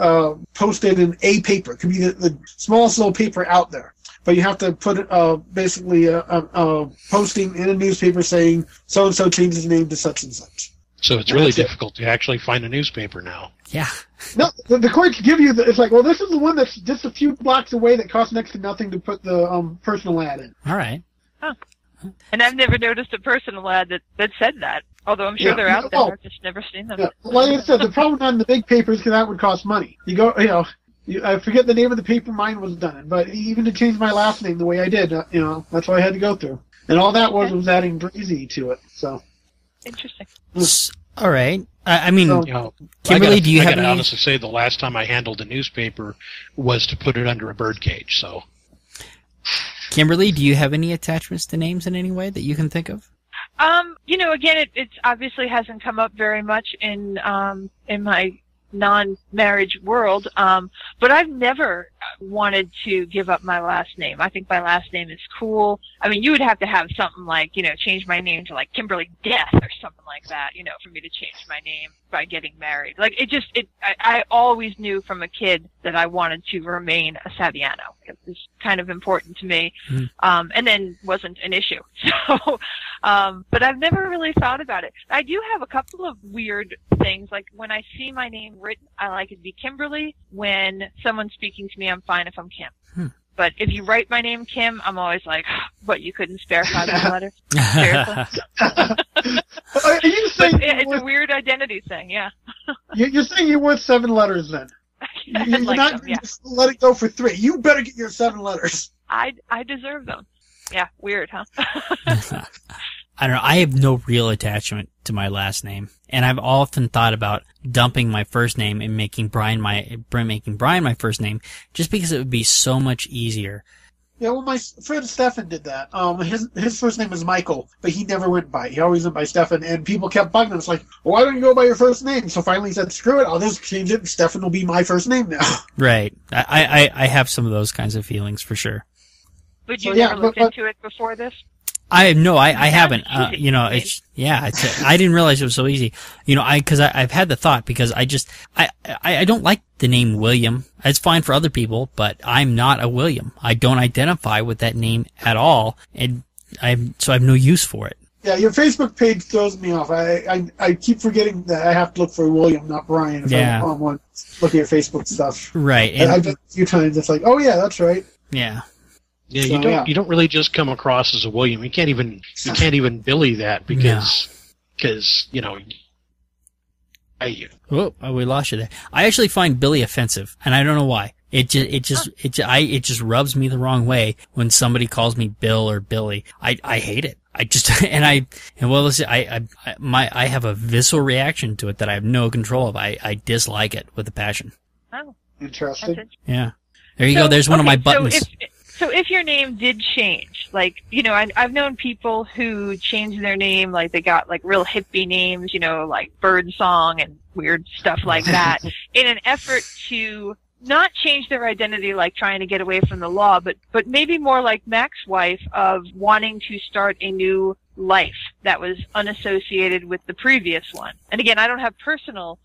posted in a paper. It could be the smallest little paper out there. But you have to put basically a posting in a newspaper saying so-and-so changed his name to such and such.
So it's really difficult to actually find a newspaper now.
Yeah.
No, the courts give you it's like, well, this is the one that's just a few blocks away that costs next to nothing to put the personal ad in.
All right.
Huh. And I've never noticed a personal ad that said that. Although I'm sure they're out there. I've just never seen them.
Yeah. Like I said, the problem on the big papers because that would cost money. You go, I forget the name of the paper mine was done in, but even to change my last name the way I did, that's what I had to go through. And all that was adding breezy to it. So
interesting.
All right. I mean,
Kimberly,
do you have
I
any?
honestly say the last time I handled a newspaper was to put it under a birdcage. So,
Kimberly, do you have any attachments to names in any way that you can think of?
Again, it obviously hasn't come up very much in my non-marriage world, but I've never wanted to give up my last name. I think my last name is cool. I mean, you would have to have something like, change my name to like Kimberly Death or something like that, for me to change my name by getting married. Like I always knew from a kid that I wanted to remain a Saviano. It was kind of important to me, and then wasn't an issue. So, but I've never really thought about it. I do have a couple of weird things. Like when I see my name written, I like it to be Kimberly. When someone's speaking to me, I'm fine if I'm Kim. But if you write my name Kim, I'm always like, what, you couldn't spare 5 letters? Seriously?
Are you saying
it's a weird identity thing, yeah.
You're saying you're worth 7 letters then? You're
like
not
them, yeah.
Let it go for 3. You better get your 7 letters.
I deserve them. Yeah, weird, huh?
I don't know. I have no real attachment to my last name, and I've often thought about dumping my first name and making Brian my first name, just because it would be so much easier.
Yeah, well, my friend Stefan did that. His first name was Michael, but he never went by. He always went by Stefan, and people kept bugging him. It's like, well, why don't you go by your first name? So finally he said, screw it, I'll just change it, and Stefan will be my first name now.
Right. I have some of those kinds of feelings for sure.
But you never looked into it before this?
I haven't. I didn't realize it was so easy. Because I've had the thought because I don't like the name William. It's fine for other people, but I'm not a William. I don't identify with that name at all, and so I have no use for it.
Yeah, your Facebook page throws me off. I keep forgetting that I have to look for William, not Brian, if I want to look at your Facebook stuff.
Right.
And I've done it a few times. It's like, oh yeah, that's right.
Yeah.
Yeah, so, you don't really just come across as a William. You can't even Billy that because
we lost you there. I actually find Billy offensive, and I don't know why. It just rubs me the wrong way when somebody calls me Bill or Billy. I hate it. I have a visceral reaction to it that I have no control of. I dislike it with a passion.
Oh,
interesting.
Yeah. There you go. There's one of my buttons.
So if your name did change, like, I've known people who changed their name, like they got like real hippie names, like Birdsong and weird stuff like that, in an effort to not change their identity, like trying to get away from the law, but maybe more like Mac's wife of wanting to start a new life that was unassociated with the previous one. And again, I don't have personal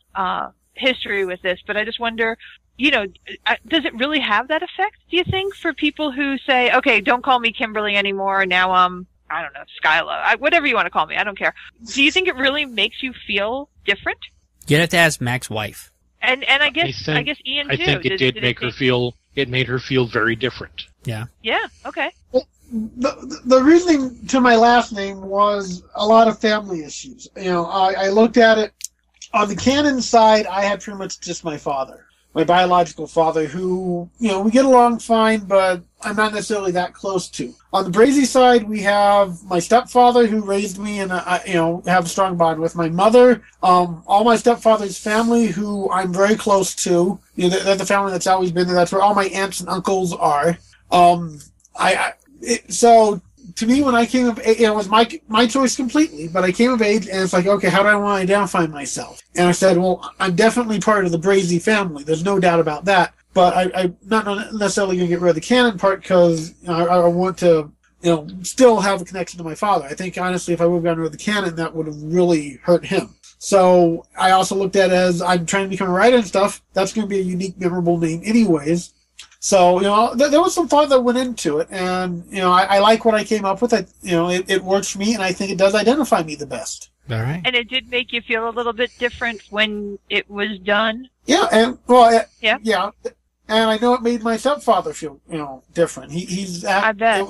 history with this, but I just wonder, does it really have that effect, do you think, for people who say, okay, don't call me Kimberly anymore, now I'm, I don't know, Skyla, whatever you want to call me, I don't care. Do you think it really makes you feel different?
You'd have to ask Mac's wife.
And I guess Ian too.
I think it did make her feel. It made her feel very different.
Yeah.
Yeah. Okay.
The reasoning to my last name was a lot of family issues. I looked at it on the canon side. I had pretty much just my father, my biological father, who we get along fine, but I'm not necessarily that close to. On the Brazy side, we have my stepfather who raised me, and I have a strong bond with my mother. All my stepfather's family, who I'm very close to. They're the family that's always been there. That's where all my aunts and uncles are. So to me, when I came of age, it was my choice completely, but I came of age, and it's like, okay, how do I want to identify myself? And I said, well, I'm definitely part of the Brazy family. There's no doubt about that. But I'm not necessarily going to get rid of the canon part because I want to, still have a connection to my father. I think, honestly, if I would have gotten rid of the canon, that would have really hurt him. So I also looked at it as I'm trying to become a writer and stuff. That's going to be a unique, memorable name anyways. So, there was some thought that went into it, and, I like what I came up with. It works for me, and I think it does identify me the best.
All right.
And it did make you feel a little bit different when it was done?
Yeah, and, yeah. And I know it made my stepfather feel, different. I bet.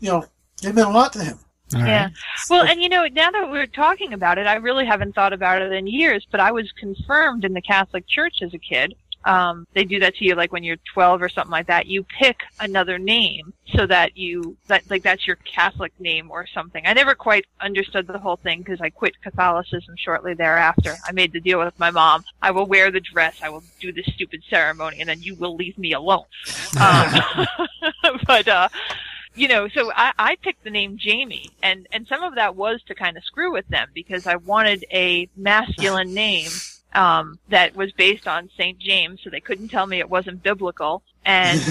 It meant a lot to him.
All
yeah.
right.
Well, and now that we're talking about it, I really haven't thought about it in years, but I was confirmed in the Catholic Church as a kid. They do that to you, like when you're 12 or something like that. You pick another name so that that's your Catholic name or something. I never quite understood the whole thing because I quit Catholicism shortly thereafter. I made the deal with my mom. I will wear the dress. I will do this stupid ceremony, and then you will leave me alone. But so I picked the name Jamie, and some of that was to kind of screw with them because I wanted a masculine name. That was based on St. James, so they couldn't tell me it wasn't biblical. And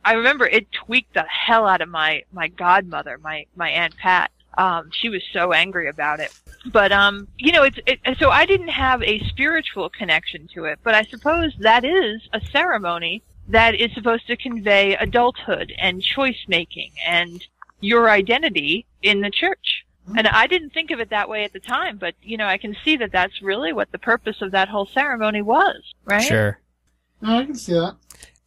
I remember it tweaked the hell out of my godmother, my Aunt Pat. She was so angry about it. But so I didn't have a spiritual connection to it, but I suppose that is a ceremony that is supposed to convey adulthood and choice making and your identity in the church. And I didn't think of it that way at the time, but, I can see that that's really what the purpose of that whole ceremony was, right?
Sure.
I can see that.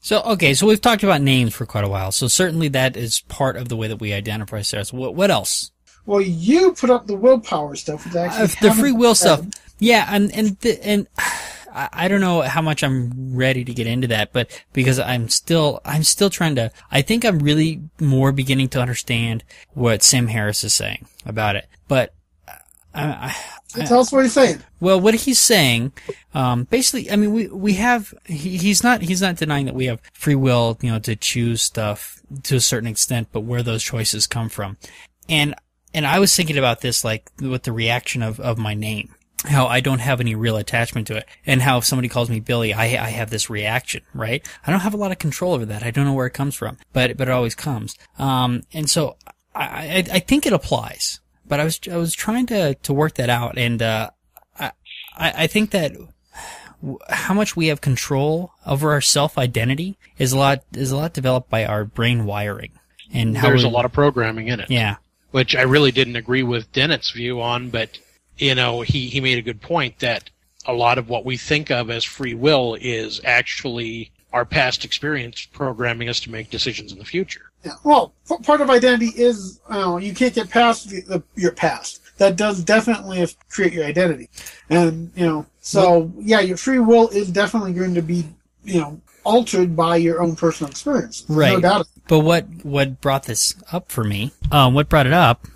So we've talked about names for quite a while, so certainly that is part of the way that we identify ourselves. What else?
Well, you put up the willpower stuff.
The free will stuff. Yeah, and I don't know how much I'm ready to get into that, but because I'm still trying to, I think I'm really more beginning to understand what Sam Harris is saying about it. But,
tell us what he's saying.
Well, what he's saying, basically, I mean, we have, he's not denying that we have free will, to choose stuff to a certain extent, but where those choices come from. And I was thinking about this, like, with the reaction of my name. How I don't have any real attachment to it, and how if somebody calls me Billy, I have this reaction, right? I don't have a lot of control over that. I don't know where it comes from, but it always comes. And so I think it applies, but I was trying to work that out, and I think that how much we have control over our self-identity is a lot developed by our brain wiring, and how
there's a lot of programming in it.
Yeah,
which I really didn't agree with Dennett's view on, but. He made a good point that a lot of what we think of as free will is actually our past experience programming us to make decisions in the future.
Yeah. Well, part of identity is you can't get past your past. That does definitely create your identity, and your free will is definitely going to be altered by your own personal experience.
Right.
No doubt.
But what brought this up for me? What brought it up?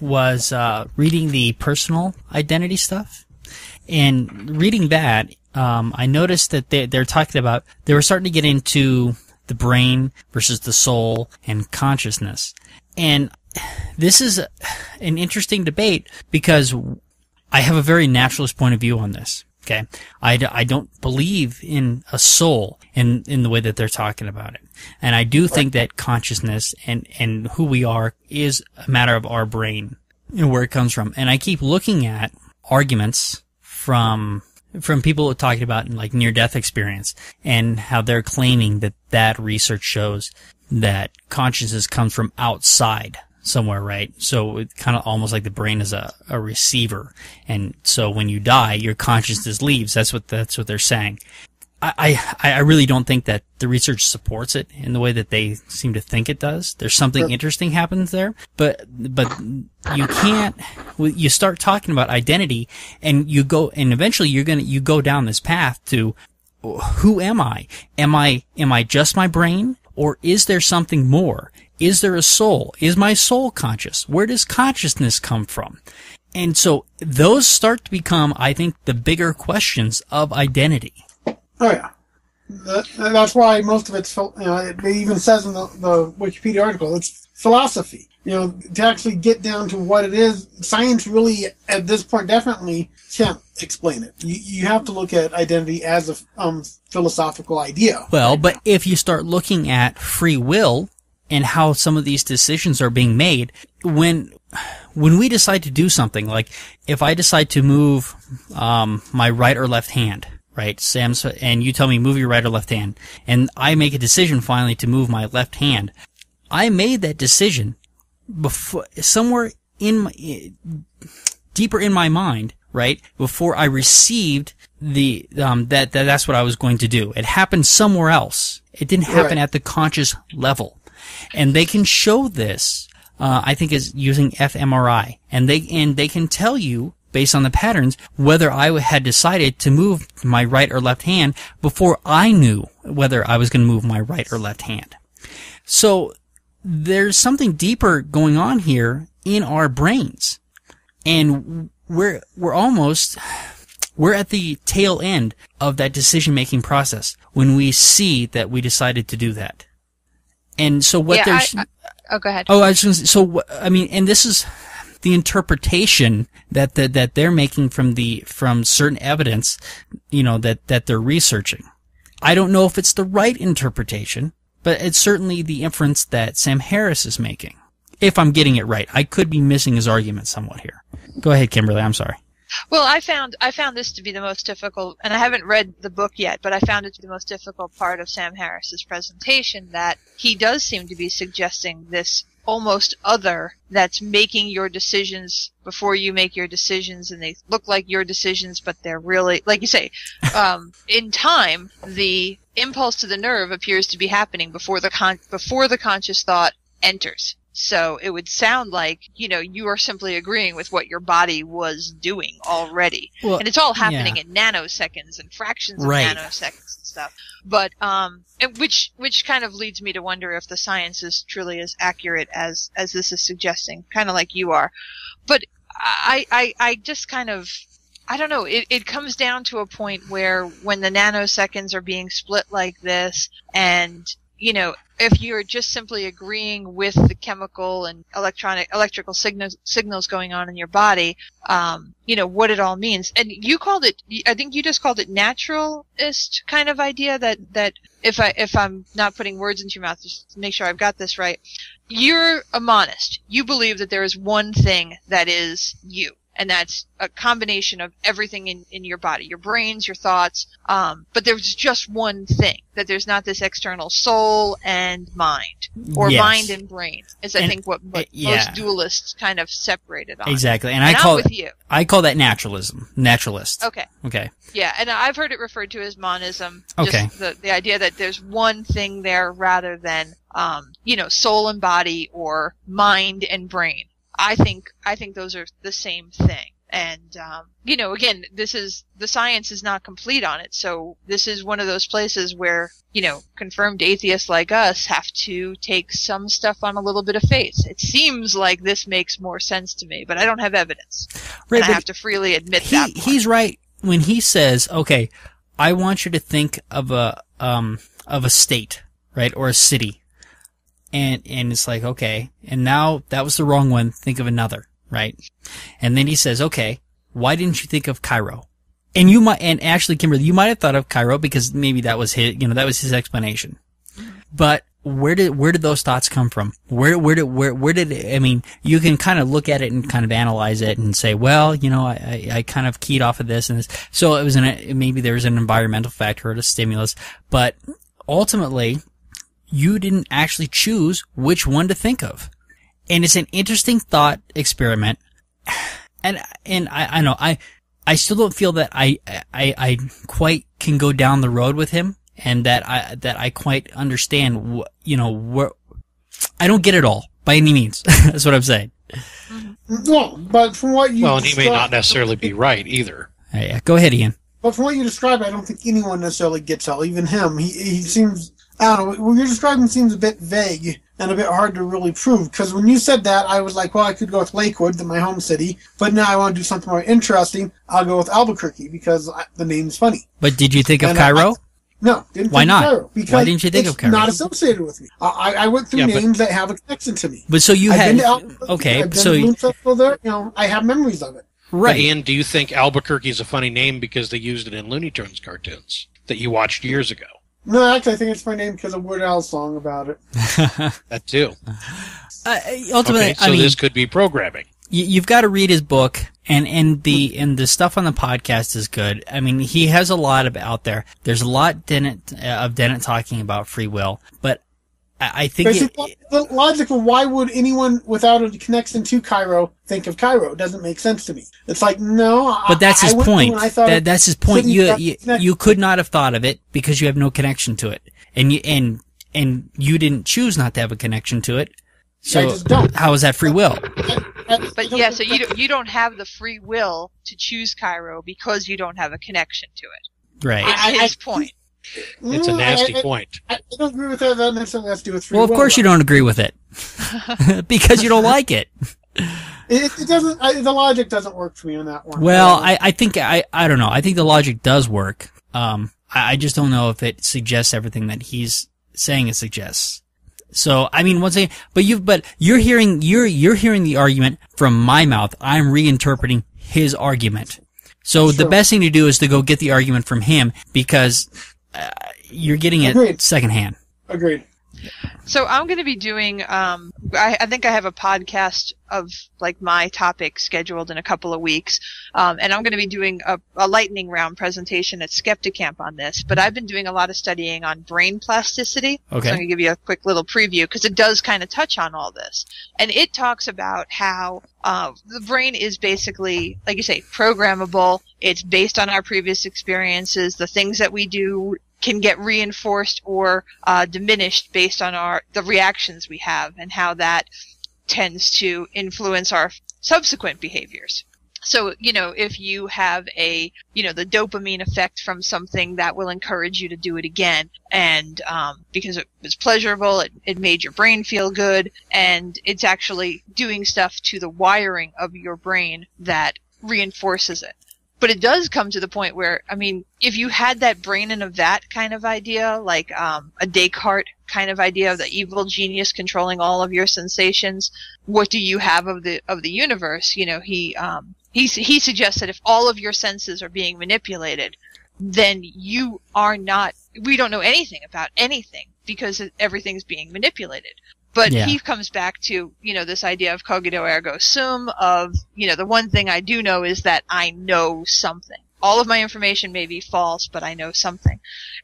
Was reading the personal identity stuff, and reading that, I noticed that they're talking about, they were starting to get into the brain versus the soul and consciousness, and this is an interesting debate because I have a very naturalist point of view on this. Okay, I don't believe in a soul in the way that they're talking about it, and I do think that consciousness and who we are is a matter of our brain and where it comes from. And I keep looking at arguments from people who are talking about like near-death experience and how they're claiming that research shows that consciousness comes from outside somewhere, right? So it's kind of almost like the brain is a receiver. And so when you die, your consciousness leaves. That's what they're saying. I really don't think that the research supports it in the way that they seem to think it does. There's something interesting happens there, but you can't, you start talking about identity and eventually you go down this path to, who am I? Am I just my brain? Or is there something more? Is there a soul? Is my soul conscious? Where does consciousness come from? And so those start to become, I think, the bigger questions of identity.
Oh yeah, that's why most of it's, it even says in the Wikipedia article, it's philosophy. To actually get down to what it is, science really, at this point, definitely can't explain it. You have to look at identity as a philosophical idea.
Well, but if you start looking at free will and how some of these decisions are being made, when we decide to do something, like if I decide to move my right or left hand, right, Sam, and you tell me move your right or left hand, and I make a decision finally to move my left hand, I made that decision before, somewhere deeper in my mind, right, before I received that's what I was going to do. It happened somewhere else. It didn't happen at the conscious level. And they can show this, I think, is using fMRI, and they can tell you, based on the patterns, whether I had decided to move my right or left hand before I knew whether I was going to move my right or left hand. So there's something deeper going on here in our brains, and we're at the tail end of that decision-making process when we see that we decided to do that. And so what there's...
go ahead.
Oh, I was just going to say, and this is the interpretation that they're making from certain evidence, that they're researching. I don't know if it's the right interpretation, but it's certainly the inference that Sam Harris is making. If I'm getting it right. I could be missing his argument somewhat here. Go ahead, Kimberly. I'm sorry.
Well, I found this to be the most difficult, and I haven't read the book yet, but I found it to be the most difficult part of Sam Harris's presentation, that he does seem to be suggesting this almost other that's making your decisions before you make your decisions, and they look like your decisions, but they're really, like you say, in time, the impulse to the nerve appears to be happening before the conscious thought enters. So it would sound like, you are simply agreeing with what your body was doing already. Well, and it's all happening in nanoseconds and fractions of nanoseconds and stuff. But, which kind of leads me to wonder if the science is truly as accurate as this is suggesting, kind of like you are. But I just kind of, I don't know, it comes down to a point where when the nanoseconds are being split like this, and, if you're just simply agreeing with the chemical and electrical signals going on in your body, what it all means. And I think you just called it naturalist kind of idea, that if I'm not putting words into your mouth, just to make sure I've got this right. You're a monist. You believe that there is one thing that is you. And that's a combination of everything in your body, your brains, your thoughts. But there's just one thing, that there's not this external soul and mind, or mind and brain, is I think what most dualists kind of separated on.
Exactly. And I call that naturalist.
Okay. Yeah. And I've heard it referred to as monism.
Okay.
Just the idea that there's one thing there rather than, soul and body or mind and brain. I think those are the same thing. And, again, the science is not complete on it. So this is one of those places where, confirmed atheists like us have to take some stuff on a little bit of faith. It seems like this makes more sense to me, but I don't have evidence. Right, and I have to freely admit that.
He's right when he says, okay, I want you to think of a state, right? Or a city. And it's like, okay, and now that was the wrong one, think of another, right? And then he says, okay, why didn't you think of Cairo? And actually, Kimberly, you might have thought of Cairo because maybe that was his explanation. But where did those thoughts come from? Where did it, I mean, you can kind of look at it and kind of analyze it and say, well, I kind of keyed off of this and this. So it was maybe there was an environmental factor or a stimulus, but ultimately, you didn't actually choose which one to think of. it's an interesting thought experiment. And I know I still don't feel that I quite can go down the road with him, and that I quite understand where I don't get it all by any means. That's what I'm saying.
No, but from what you
and he may not necessarily be right either.
Yeah, go ahead, Ian.
But from what you described, I don't think anyone necessarily gets all. Even him, he seems. I don't know. What you're describing seems a bit vague and a bit hard to really prove. Because when you said that, I was like, well, I could go with Lakewood, my home city. But now I want to do something more interesting. I'll go with Albuquerque because the name's funny.
But did you think of Cairo?
No, didn't
Why
think
not?
of Cairo. Because
why didn't you think of Cairo?
It's not associated with me. I went through names that have a connection to me.
But so you
I've
had
been to Albuquerque,
okay.
I've been
So
to Moon Festival there. I have memories of it.
Right.
But Ian, do you think Albuquerque is a funny name because they used it in Looney Tunes cartoons that you watched years ago?
No, actually, I think it's my name because of Weird Al's song about it.
That too.
Ultimately,
okay, so this could be programming.
You've got to read his book, and the stuff on the podcast is good. I mean, he has a lot out there. There's a lot of Dennett talking about free will, but I think
the logic of why would anyone without a connection to Cairo think of Cairo? It doesn't make sense to me. It's like, no.
But that's his point. That's his point. You could not have thought of it because you have no connection to it, and you didn't choose not to have a connection to it. So
I just don't.
How is that free will?
But yeah, so you don't have the free will to choose Cairo because you don't have a connection to it.
Right.
It's his point.
It's a nasty point.
I don't agree with that. That necessarily has to do with free
will.
Well,
of course you don't agree with it. Because you don't like it.
It doesn't. The logic doesn't work for me on that one.
Well, I think I don't know. I think the logic does work. I just don't know if it suggests everything that he's saying it suggests. So I mean, once again, but you're hearing the argument from my mouth. I'm reinterpreting his argument. So the best thing to do is to go get the argument from him because you're getting it secondhand.
Agreed.
So I'm going to be doing, I think I have a podcast of like my topic scheduled in a couple of weeks, and I'm going to be doing a lightning round presentation at Skeptic Camp on this, but I've been doing a lot of studying on brain plasticity.
Okay.
So I'm going to give you a quick little preview because it does kind of touch on all this. And it talks about how the brain is basically, like you say, programmable. It's based on our previous experiences. The things that we do can get reinforced or diminished based on the reactions we have and how that tends to influence our subsequent behaviors. So, if you have the dopamine effect from something, that will encourage you to do it again. And because it was pleasurable, it made your brain feel good, and it's actually doing stuff to the wiring of your brain that reinforces it. But it does come to the point where, if you had that brain in a vat kind of idea, like a Descartes kind of idea of the evil genius controlling all of your sensations, what do you have of the universe? He suggests that if all of your senses are being manipulated, then we don't know anything about anything because everything's being manipulated. But he comes back to, this idea of cogito ergo sum, of, the one thing I do know is that I know something. All of my information may be false, but I know something.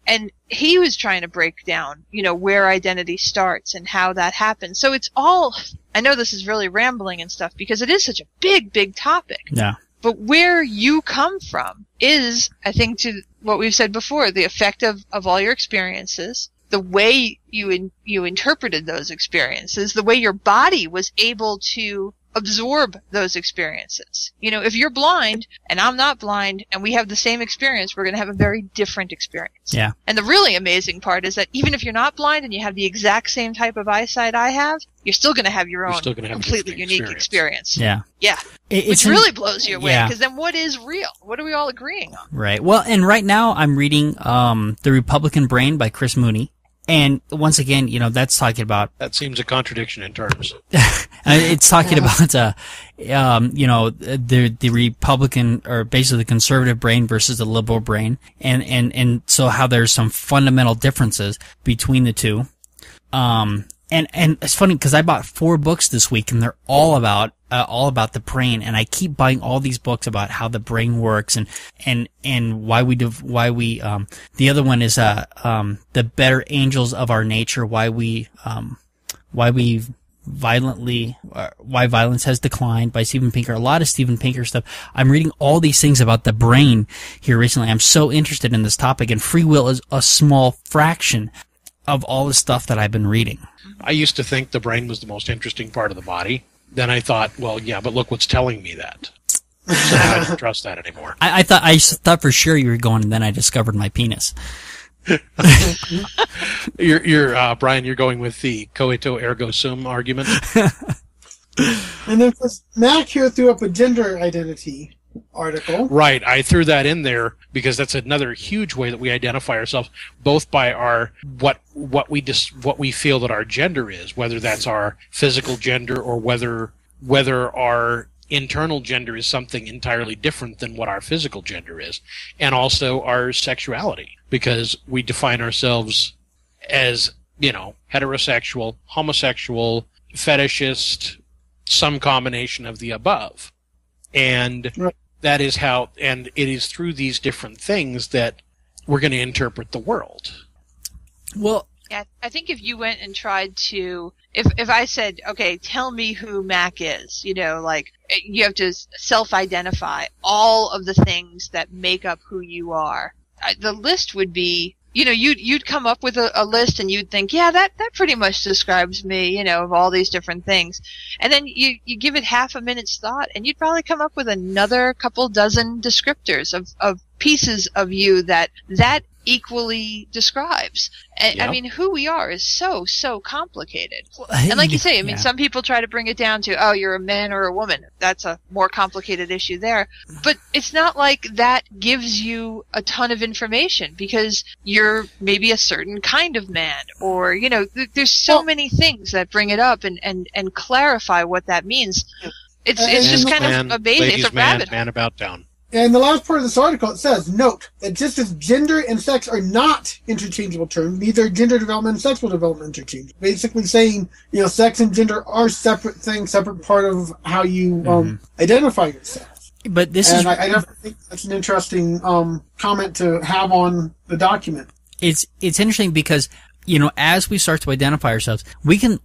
And he was trying to break down, where identity starts and how that happens. So it's all, I know this is really rambling and stuff because it is such a big, big topic.
Yeah.
But where you come from is, I think, to what we've said before, the effect of all your experiences, the way you interpreted those experiences, the way your body was able to absorb those experiences. If you're blind and I'm not blind and we have the same experience, we're going to have a very different experience.
Yeah.
And the really amazing part is that even if you're not blind and you have the exact same type of eyesight I have, you're still going to have your own completely unique experience.
Yeah.
Yeah. Which really blows you away because then what is real? What are we all agreeing on?
Right. Well, and right now I'm reading The Republican Brain by Chris Mooney. And once again, that's talking about...
That seems a contradiction in terms.
It's talking about, the Republican, or basically the conservative brain versus the liberal brain. And so how there's some fundamental differences between the two. And it's funny because I bought 4 books this week and they're all about the brain, and I keep buying all these books about how the brain works and why we the other one is the better angels of our nature, why we Why Violence Has Declined by Steven Pinker, a lot of Steven Pinker stuff. I'm reading all these things about the brain here recently. I'm so interested in this topic, and free will is a small fraction of all the stuff that I've been reading.
I used to think the brain was the most interesting part of the body. Then I thought, well, yeah, but look what's telling me that. So I don't trust that anymore.
I thought for sure you were going, and then I discovered my penis.
You're Brian, you're going with the coito ergo sum argument.
And then Mac here threw up a gender identity article.
Right, I threw that in there because that's another huge way that we identify ourselves, both by our what we feel that our gender is, whether that's our physical gender or whether our internal gender is something entirely different than what our physical gender is, and also our sexuality, because we define ourselves as, heterosexual, homosexual, fetishist, some combination of the above. And that is how, and it is through these different things that we're going to interpret the world.
Well,
yeah, I think if you went and tried to, if I said, okay, tell me who Mac is, you have to self-identify all of the things that make up who you are. The list would be, you'd come up with a list and you'd think, yeah, that pretty much describes me, of all these different things. And then you give it half a minute's thought and you'd probably come up with another couple dozen descriptors of pieces of you that equally describes. And,
Yep.
I mean, who we are is so complicated. And like you say, some people try to bring it down to, oh, you're a man or a woman. That's a more complicated issue there. But it's not like that gives you a ton of information, because you're maybe a certain kind of man, or, there's so many things that bring it up and clarify what that means. It's just kind of amazing. It's a rabbit hole.
Man about town.
And the last part of this article, it says, note that just as gender and sex are not interchangeable terms, neither are gender development and sexual development interchangeable. Basically saying, sex and gender are separate things, separate part of how you identify yourself.
But this
I definitely think that's an interesting comment to have on the document.
It's interesting because, as we start to identify ourselves, we can,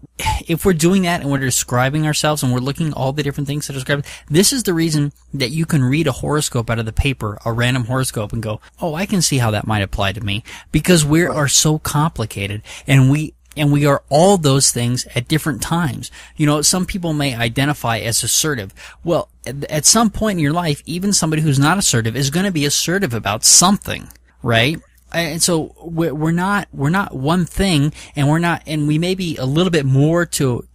if we're doing that and we're describing ourselves and we're looking at all the different things to describe it, this is the reason that you can read a horoscope out of the paper, a random horoscope, and go, oh, I can see how that might apply to me, because we are so complicated, and we are all those things at different times. Some people may identify as assertive. Well, at some point in your life, even somebody who's not assertive is going to be assertive about something, right? And so we're not one thing, and we may be a little bit more to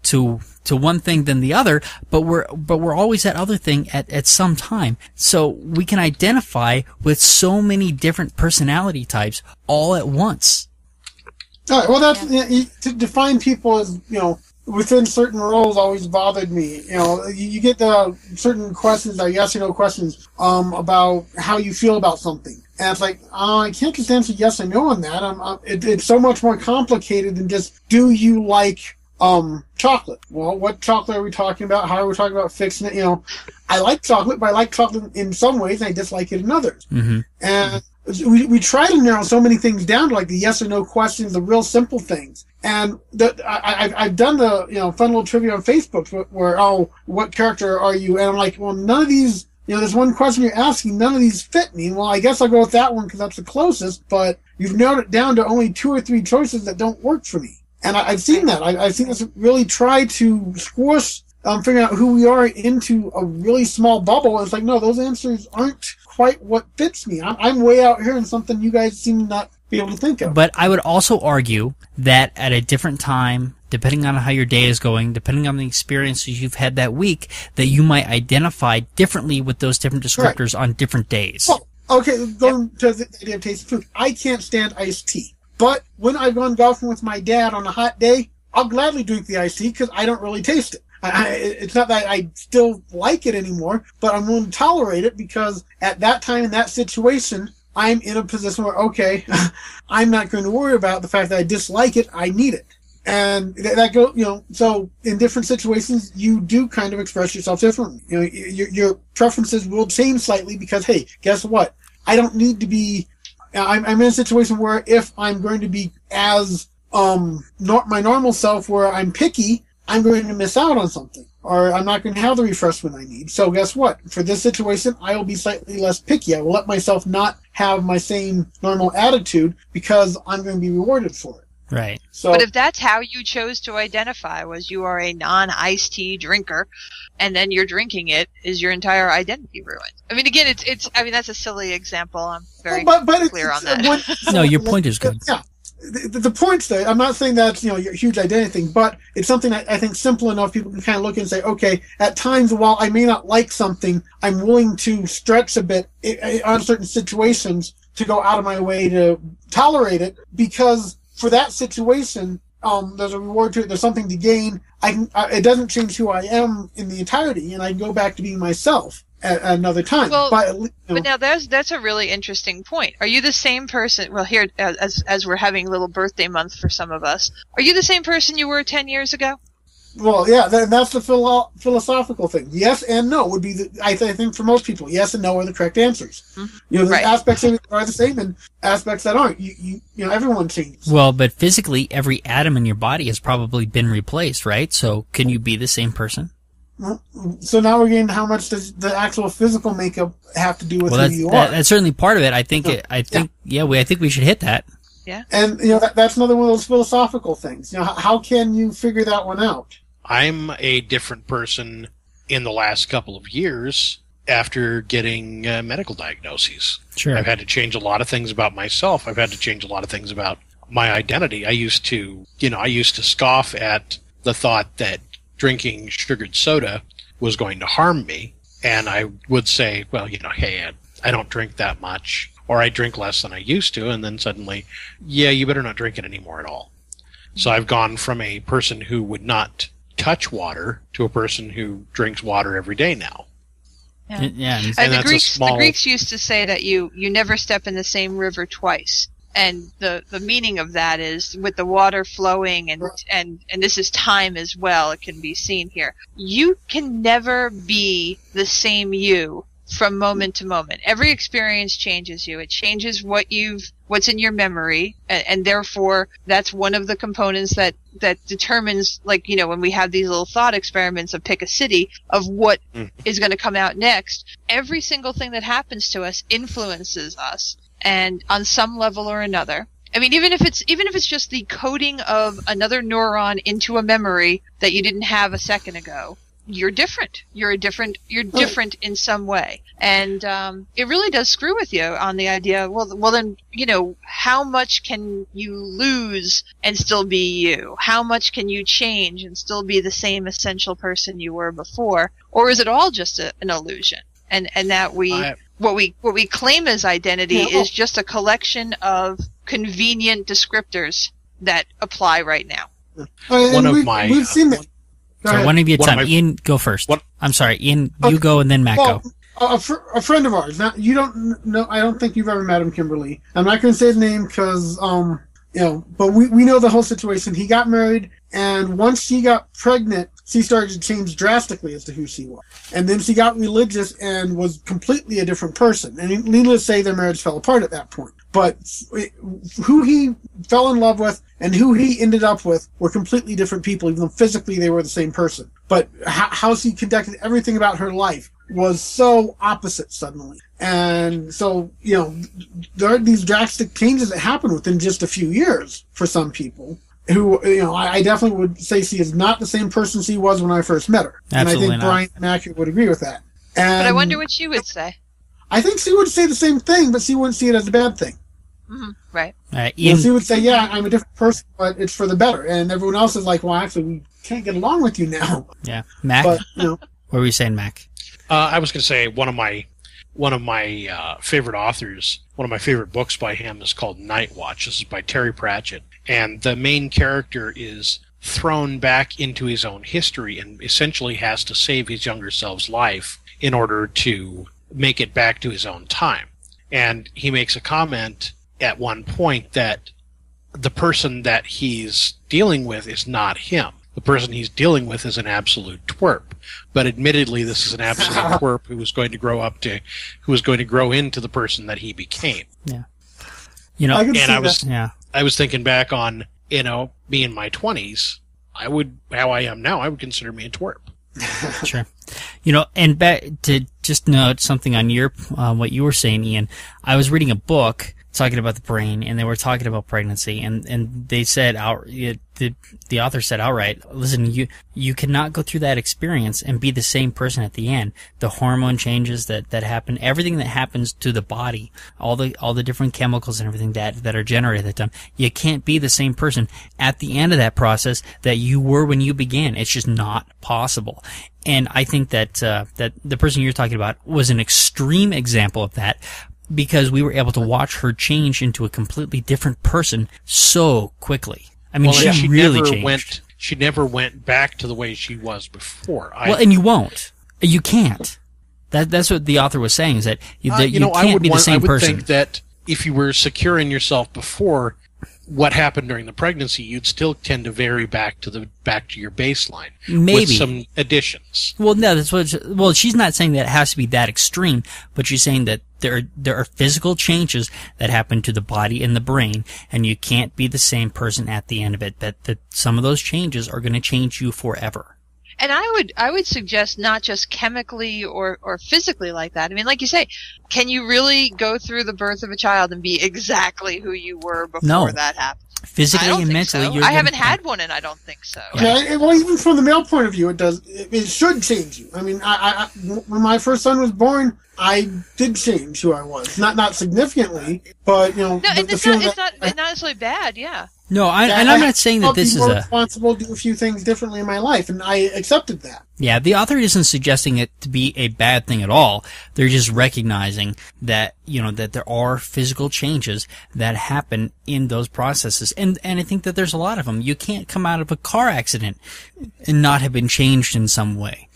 one thing than the other, but we're always that other thing at some time. So we can identify with so many different personality types all at once.
All right, well, that's to define people as within certain roles always bothered me. You get the certain questions, like yes or no questions, about how you feel about something. And it's like, I can't just answer yes or no on that. It's so much more complicated than just, do you like chocolate? Well, what chocolate are we talking about? How are we talking about fixing it? I like chocolate, but I like chocolate in some ways, and I dislike it in others. Mm-hmm. And we try to narrow so many things down to like the yes or no questions, the real simple things. And I've done the fun little trivia on Facebook where what character are you? And I'm like, well, none of these. There's one question you're asking, none of these fit me. Well, I guess I'll go with that one because that's the closest, but you've narrowed it down to only 2 or 3 choices that don't work for me. And I've seen that. I've seen us really try to squash, figuring out who we are into a really small bubble. It's like, no, those answers aren't quite what fits me. I'm way out here in something you guys seem to not be able to think of.
But I would also argue that at a different time, depending on how your day is going, depending on the experiences you've had that week, that you might identify differently with those different descriptors on different days.
Well, okay, going to the idea of taste of food. I can't stand iced tea. But when I've gone golfing with my dad on a hot day, I'll gladly drink the iced tea because I don't really taste it. It's not that I still like it anymore, but I'm willing to tolerate it because at that time in that situation, I'm in a position where, okay, I'm not going to worry about the fact that I dislike it. I need it. And that go, so in different situations, you do kind of express yourself differently. Your preferences will change slightly because, hey, guess what? I don't need to be, I'm in a situation where if I'm going to be as, my normal self where I'm picky, I'm going to miss out on something, or I'm not going to have the refreshment I need. So guess what? For this situation, I will be slightly less picky. I will let myself not have my same normal attitude because I'm going to be rewarded for it.
Right.
So,
but if that's how you chose to identify, was you are a non-iced tea drinker, and then you're drinking it, is your entire identity ruined? I mean, again, I mean, that's a silly example. I'm very clear on that.
No, your point is good.
Yeah. The point's there. I'm not saying that's, your huge identity thing, but it's something I think simple enough people can kind of look and say, okay, at times while I may not like something, I'm willing to stretch a bit on certain situations to go out of my way to tolerate it, because for that situation, there's a reward to it. There's something to gain. It doesn't change who I am in the entirety, and I can go back to being myself at another time.
Well,
but
now that's a really interesting point. Are you the same person? Well, here as we're having a little birthday month for some of us, are you the same person you were 10 years ago?
Well, yeah, that's the philosophical thing. Yes and no would be I think for most people, yes and no are the correct answers. Mm-hmm. The aspects that are the same and aspects that aren't. Everyone changes.
Well, but physically, every atom in your body has probably been replaced, right? So, can you be the same person?
So now we're getting how much does the actual physical makeup have to do with who you are?
That's certainly part of it. I think I think we should hit that.
Yeah.
And that's another one of those philosophical things. How can you figure that one out?
I'm a different person in the last couple of years after getting medical diagnoses.
Sure.
I've had to change a lot of things about myself. I've had to change a lot of things about my identity. I used to scoff at the thought that drinking sugared soda was going to harm me. And I would say, well, hey, I don't drink that much, or I drink less than I used to. And then suddenly, yeah, you better not drink it anymore at all. So I've gone from a person who would not touch water to a person who drinks water every day now.
Yeah.
And
the Greeks used to say that you never step in the same river twice. And the meaning of that is with the water flowing and this is time as well, it can be seen here. You can never be the same you from moment to moment. Every experience changes you. It changes what's in your memory, and therefore that's one of the components that determines, when we have these little thought experiments of pick a city of what is going to come out next. Every single thing that happens to us influences us, and on some level or another. I mean, even if it's just the coding of another neuron into a memory that you didn't have a second ago, you're different. You're different in some way. And it really does screw with you on the idea, well then, how much can you lose and still be you? How much can you change and still be the same essential person you were before? Or is it all just an illusion? And that what we claim as identity is just a collection of convenient descriptors that apply right now.
We've seen that.
One of you at a time. Ian, go first. I'm sorry, Ian, you go and then Matt go.
A friend of ours. Now, you don't know. I don't think you've ever met him, Kimberly. I'm not going to say his name because, but we know the whole situation. He got married, and once she got pregnant, she started to change drastically as to who she was. And then she got religious and was completely a different person. And needless to say, their marriage fell apart at that point. But who he fell in love with and who he ended up with were completely different people, even though physically they were the same person. But how she conducted everything about her life was so opposite suddenly. And so, there are these drastic changes that happen within just a few years for some people. Who, I definitely would say she is not the same person she was when I first met her.
Absolutely
and I think Brian and Acker would agree with that.
But I wonder what she would say.
I think she would say the same thing, but she wouldn't see it as a bad thing.
Mm-hmm. Right.
Ian,
she would say, yeah, I'm a different person, but it's for the better. And everyone else is like, well, actually, we can't get along with you now.
Yeah. Mac?
But,
What were you saying, Mac?
I was going to say one of my favorite authors, one of my favorite books by him is called Night Watch. This is by Terry Pratchett. And the main character is thrown back into his own history and essentially has to save his younger self's life in order to make it back to his own time. And he makes a comment at one point that the person that he's dealing with is not him. The person he's dealing with is an absolute twerp. But admittedly, this is an absolute twerp who was going to grow into the person that he became.
Yeah.
I was thinking back on, me in my 20s, how I am now, I would consider me a twerp.
Sure. And back to just note something on your what you were saying, Ian. I was reading a book talking about the brain, and they were talking about pregnancy, and they said the author said outright, listen, you cannot go through that experience and be the same person at the end. The hormone changes that happen, everything that happens to the body, all the different chemicals and everything that are generated at that time, you can't be the same person at the end of that process that you were when you began. It's just not possible. And I think that that the person you're talking about was an extreme example of that, because we were able to watch her change into a completely different person so quickly. I mean, she really changed.
She never went back to the way she was before.
And you won't. You can't. That's what the author was saying, is that you can't be the same person.
I would think that if you were secure in yourself before what happened during the pregnancy, you'd still tend to vary back to your baseline.
Maybe.
With some additions.
Well, no, that's what. She's not saying that it has to be that extreme, but she's saying that there are physical changes that happen to the body and the brain, and you can't be the same person at the end of it. That some of those changes are going to change you forever.
And I would suggest not just chemically or physically like that. I mean, like you say, can you really go through the birth of a child and be exactly who you were before that happened?
Physically and mentally,
so. I haven't had one, and I don't think so.
Yeah, well, even from the male point of view, it does. It should change you. I mean, when my first son was born, I did change who I was. Not significantly, but
No, it's not necessarily bad. Yeah.
No, I'm not saying that this is
responsible to do a few things differently in my life, and I accepted that.
Yeah, the author isn't suggesting it to be a bad thing at all. They're just recognizing that, that there are physical changes that happen in those processes. And I think that there's a lot of them. You can't come out of a car accident and not have been changed in some way.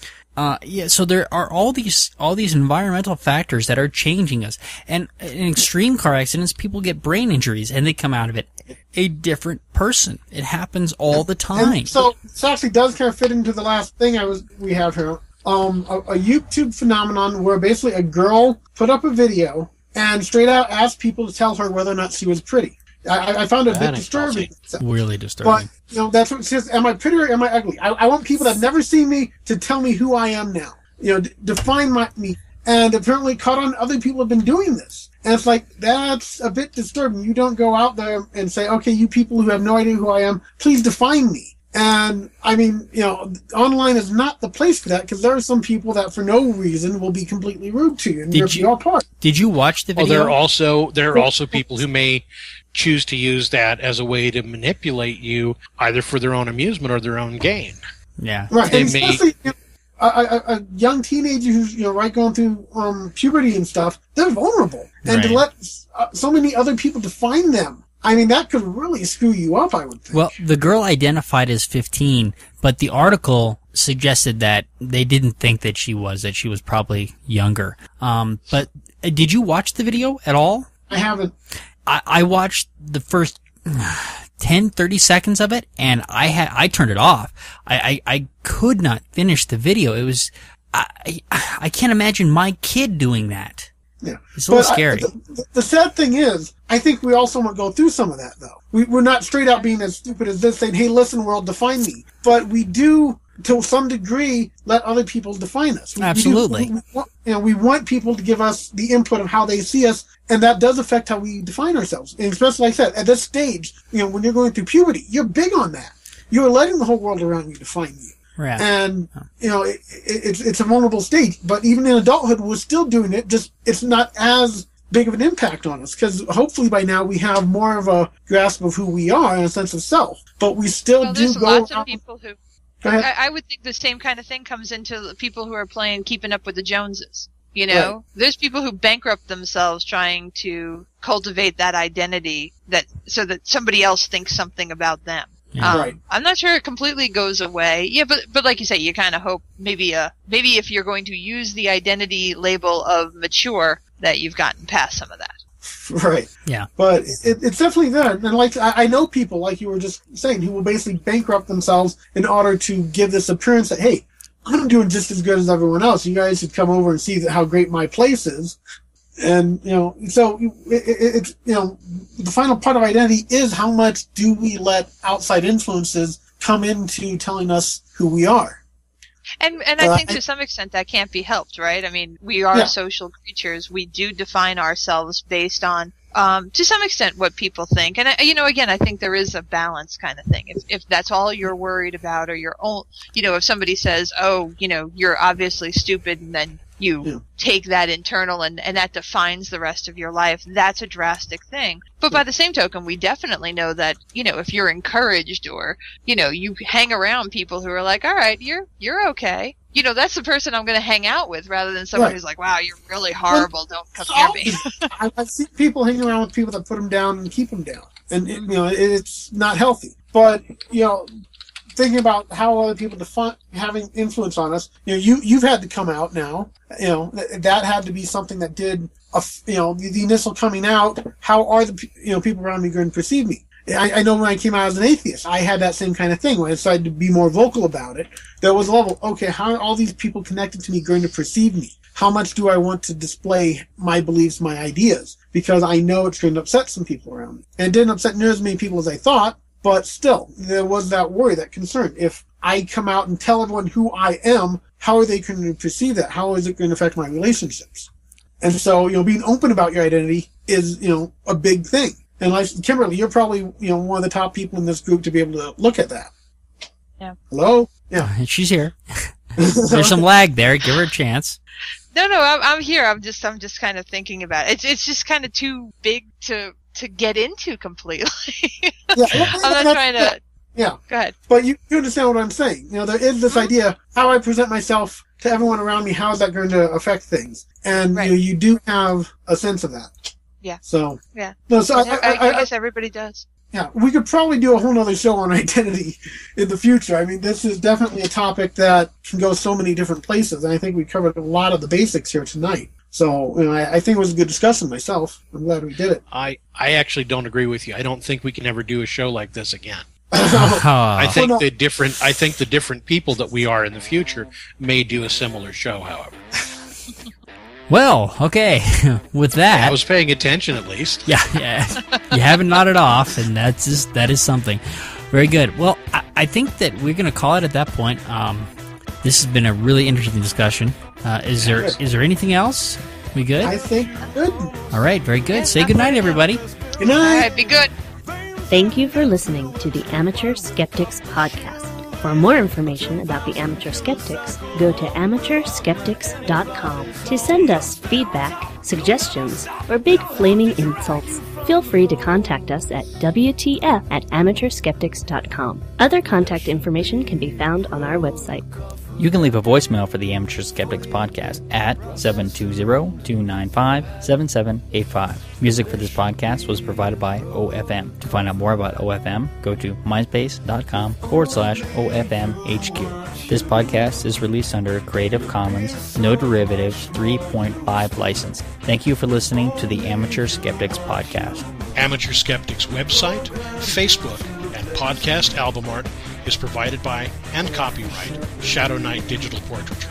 So there are all these environmental factors that are changing us. And in extreme car accidents, people get brain injuries and they come out of it a different person. It happens all the time.
And so this actually does kind of fit into the last thing we have here. A YouTube phenomenon where basically a girl put up a video and straight out asked people to tell her whether or not she was pretty. I found it a bit disturbing.
Really disturbing.
But, that's what it says. Am I pretty or am I ugly? I want people that have never seen me to tell me who I am now. Define me. And apparently caught on other people have been doing this. And it's like, that's a bit disturbing. You don't go out there and say, okay, you people who have no idea who I am, please define me. And, I mean, online is not the place for that, because there are some people that for no reason will be completely rude to you and rip you apart.
Did you watch the video?
Well, there are also people who may choose to use that as a way to manipulate you, either for their own amusement or their own gain.
Yeah.
Right. And especially a young teenager who's going through puberty and stuff, they're vulnerable. And to let so many other people define them, I mean, that could really screw you up, I would think.
Well, the girl identified as 15, but the article suggested that they didn't think that she was probably younger. But did you watch the video at all?
I haven't.
I watched the first 10, 30 seconds of it, and I turned it off. I could not finish the video. It was, I can't imagine my kid doing that.
Yeah.
It's a little scary.
The sad thing is, I think we all somewhat go through some of that, though. We're not straight out being as stupid as this, saying, hey, listen, world, define me. But we do, to some degree, let other people define us.
Absolutely.
We want people to give us the input of how they see us, and that does affect how we define ourselves. And especially, like I said, at this stage, when you're going through puberty, you're big on that. You're letting the whole world around you define you.
Right.
And, it's a vulnerable state, but even in adulthood, we're still doing it, just it's not as big of an impact on us, because hopefully by now we have more of a grasp of who we are and a sense of self, but we still do go
lots of people who, I would think the same kind of thing comes into people who are playing Keeping Up with the Joneses.
Right.
There's people who bankrupt themselves trying to cultivate that identity so that somebody else thinks something about them.
Yeah.
Right.
I'm not sure it completely goes away. Yeah, but like you say, you kind of hope maybe if you're going to use the identity label of mature, that you've gotten past some of that.
Right.
Yeah.
But it's definitely there. And like I know people, like you were just saying, who will basically bankrupt themselves in order to give this appearance that, hey, I'm doing just as good as everyone else. You guys should come over and see how great my place is. And, so it's, the final part of identity is how much do we let outside influences come into telling us who we are.
And I think to some extent that can't be helped, right? I mean, we are social creatures. We do define ourselves based on, to some extent, what people think. And, again, I think there is a balance kind of thing. If that's all you're worried about, or your own, if somebody says, oh, you're obviously stupid, and then you take that internal and that defines the rest of your life, that's a drastic thing. But by the same token, we definitely know that, if you're encouraged or, you hang around people who are like, all right, you're okay. That's the person I'm going to hang out with, rather than someone who's like, wow, you're really horrible. Don't come near me.
I see people hanging around with people that put them down and keep them down. And, it's not healthy. But, thinking about how other people define having influence on us, you've had to come out now. That had to be something that did, the initial coming out. How are the people around me going to perceive me? I know when I came out as an atheist, I had that same kind of thing. When I decided to be more vocal about it, there was a level, okay, how are all these people connected to me going to perceive me? How much do I want to display my beliefs, my ideas? Because I know it's going to upset some people around me. And it didn't upset near as many people as I thought, but still, there was that worry, that concern. If I come out and tell everyone who I am, how are they going to perceive that? How is it going to affect my relationships? And so, being open about your identity is, a big thing. And like Kimberly, you're probably, one of the top people in this group to be able to look at that.
Yeah.
Hello? Yeah.
She's here. There's some lag there. Give her a chance.
No, I'm here. I'm just kind of thinking about it. It's just kind of too big to get into completely. I'm not trying to.
Yeah.
Go ahead.
But you understand what I'm saying. There is this idea, how I present myself to everyone around me, how is that going to affect things? And you do have a sense of that.
Yeah.
So.
Yeah.
No, so
I guess everybody does.
Yeah, we could probably do a whole nother show on identity in the future. I mean, this is definitely a topic that can go so many different places, and I think we covered a lot of the basics here tonight. So, I think it was a good discussion myself. I'm glad we did it.
I actually don't agree with you. I don't think we can ever do a show like this again. I think the different people that we are in the future may do a similar show, however.
Well, okay. With that,
I was paying attention at least.
Yeah. You haven't nodded off, and that is something. Very good. Well, I think that we're going to call it at that point. This has been a really interesting discussion. Is there anything else? We good?
I think good.
All right, very good. Say good night, everybody.
Good night.
All right, be good.
Thank you for listening to the Amateur Skeptics podcast. For more information about the Amateur Skeptics, go to amateurskeptics.com. To send us feedback, suggestions, or big flaming insults, feel free to contact us at WTF@amateurskeptics.com. Other contact information can be found on our website.
You can leave a voicemail for the Amateur Skeptics podcast at 720-295-7785. Music for this podcast was provided by OFM. To find out more about OFM, go to myspace.com/OFMHQ. This podcast is released under Creative Commons, No Derivatives 3.5 license. Thank you for listening to the Amateur Skeptics podcast.
Amateur Skeptics website, Facebook, and podcast album art is provided by and copyright Shadow Knight Digital Portraiture.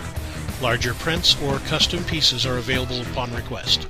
Larger prints or custom pieces are available upon request.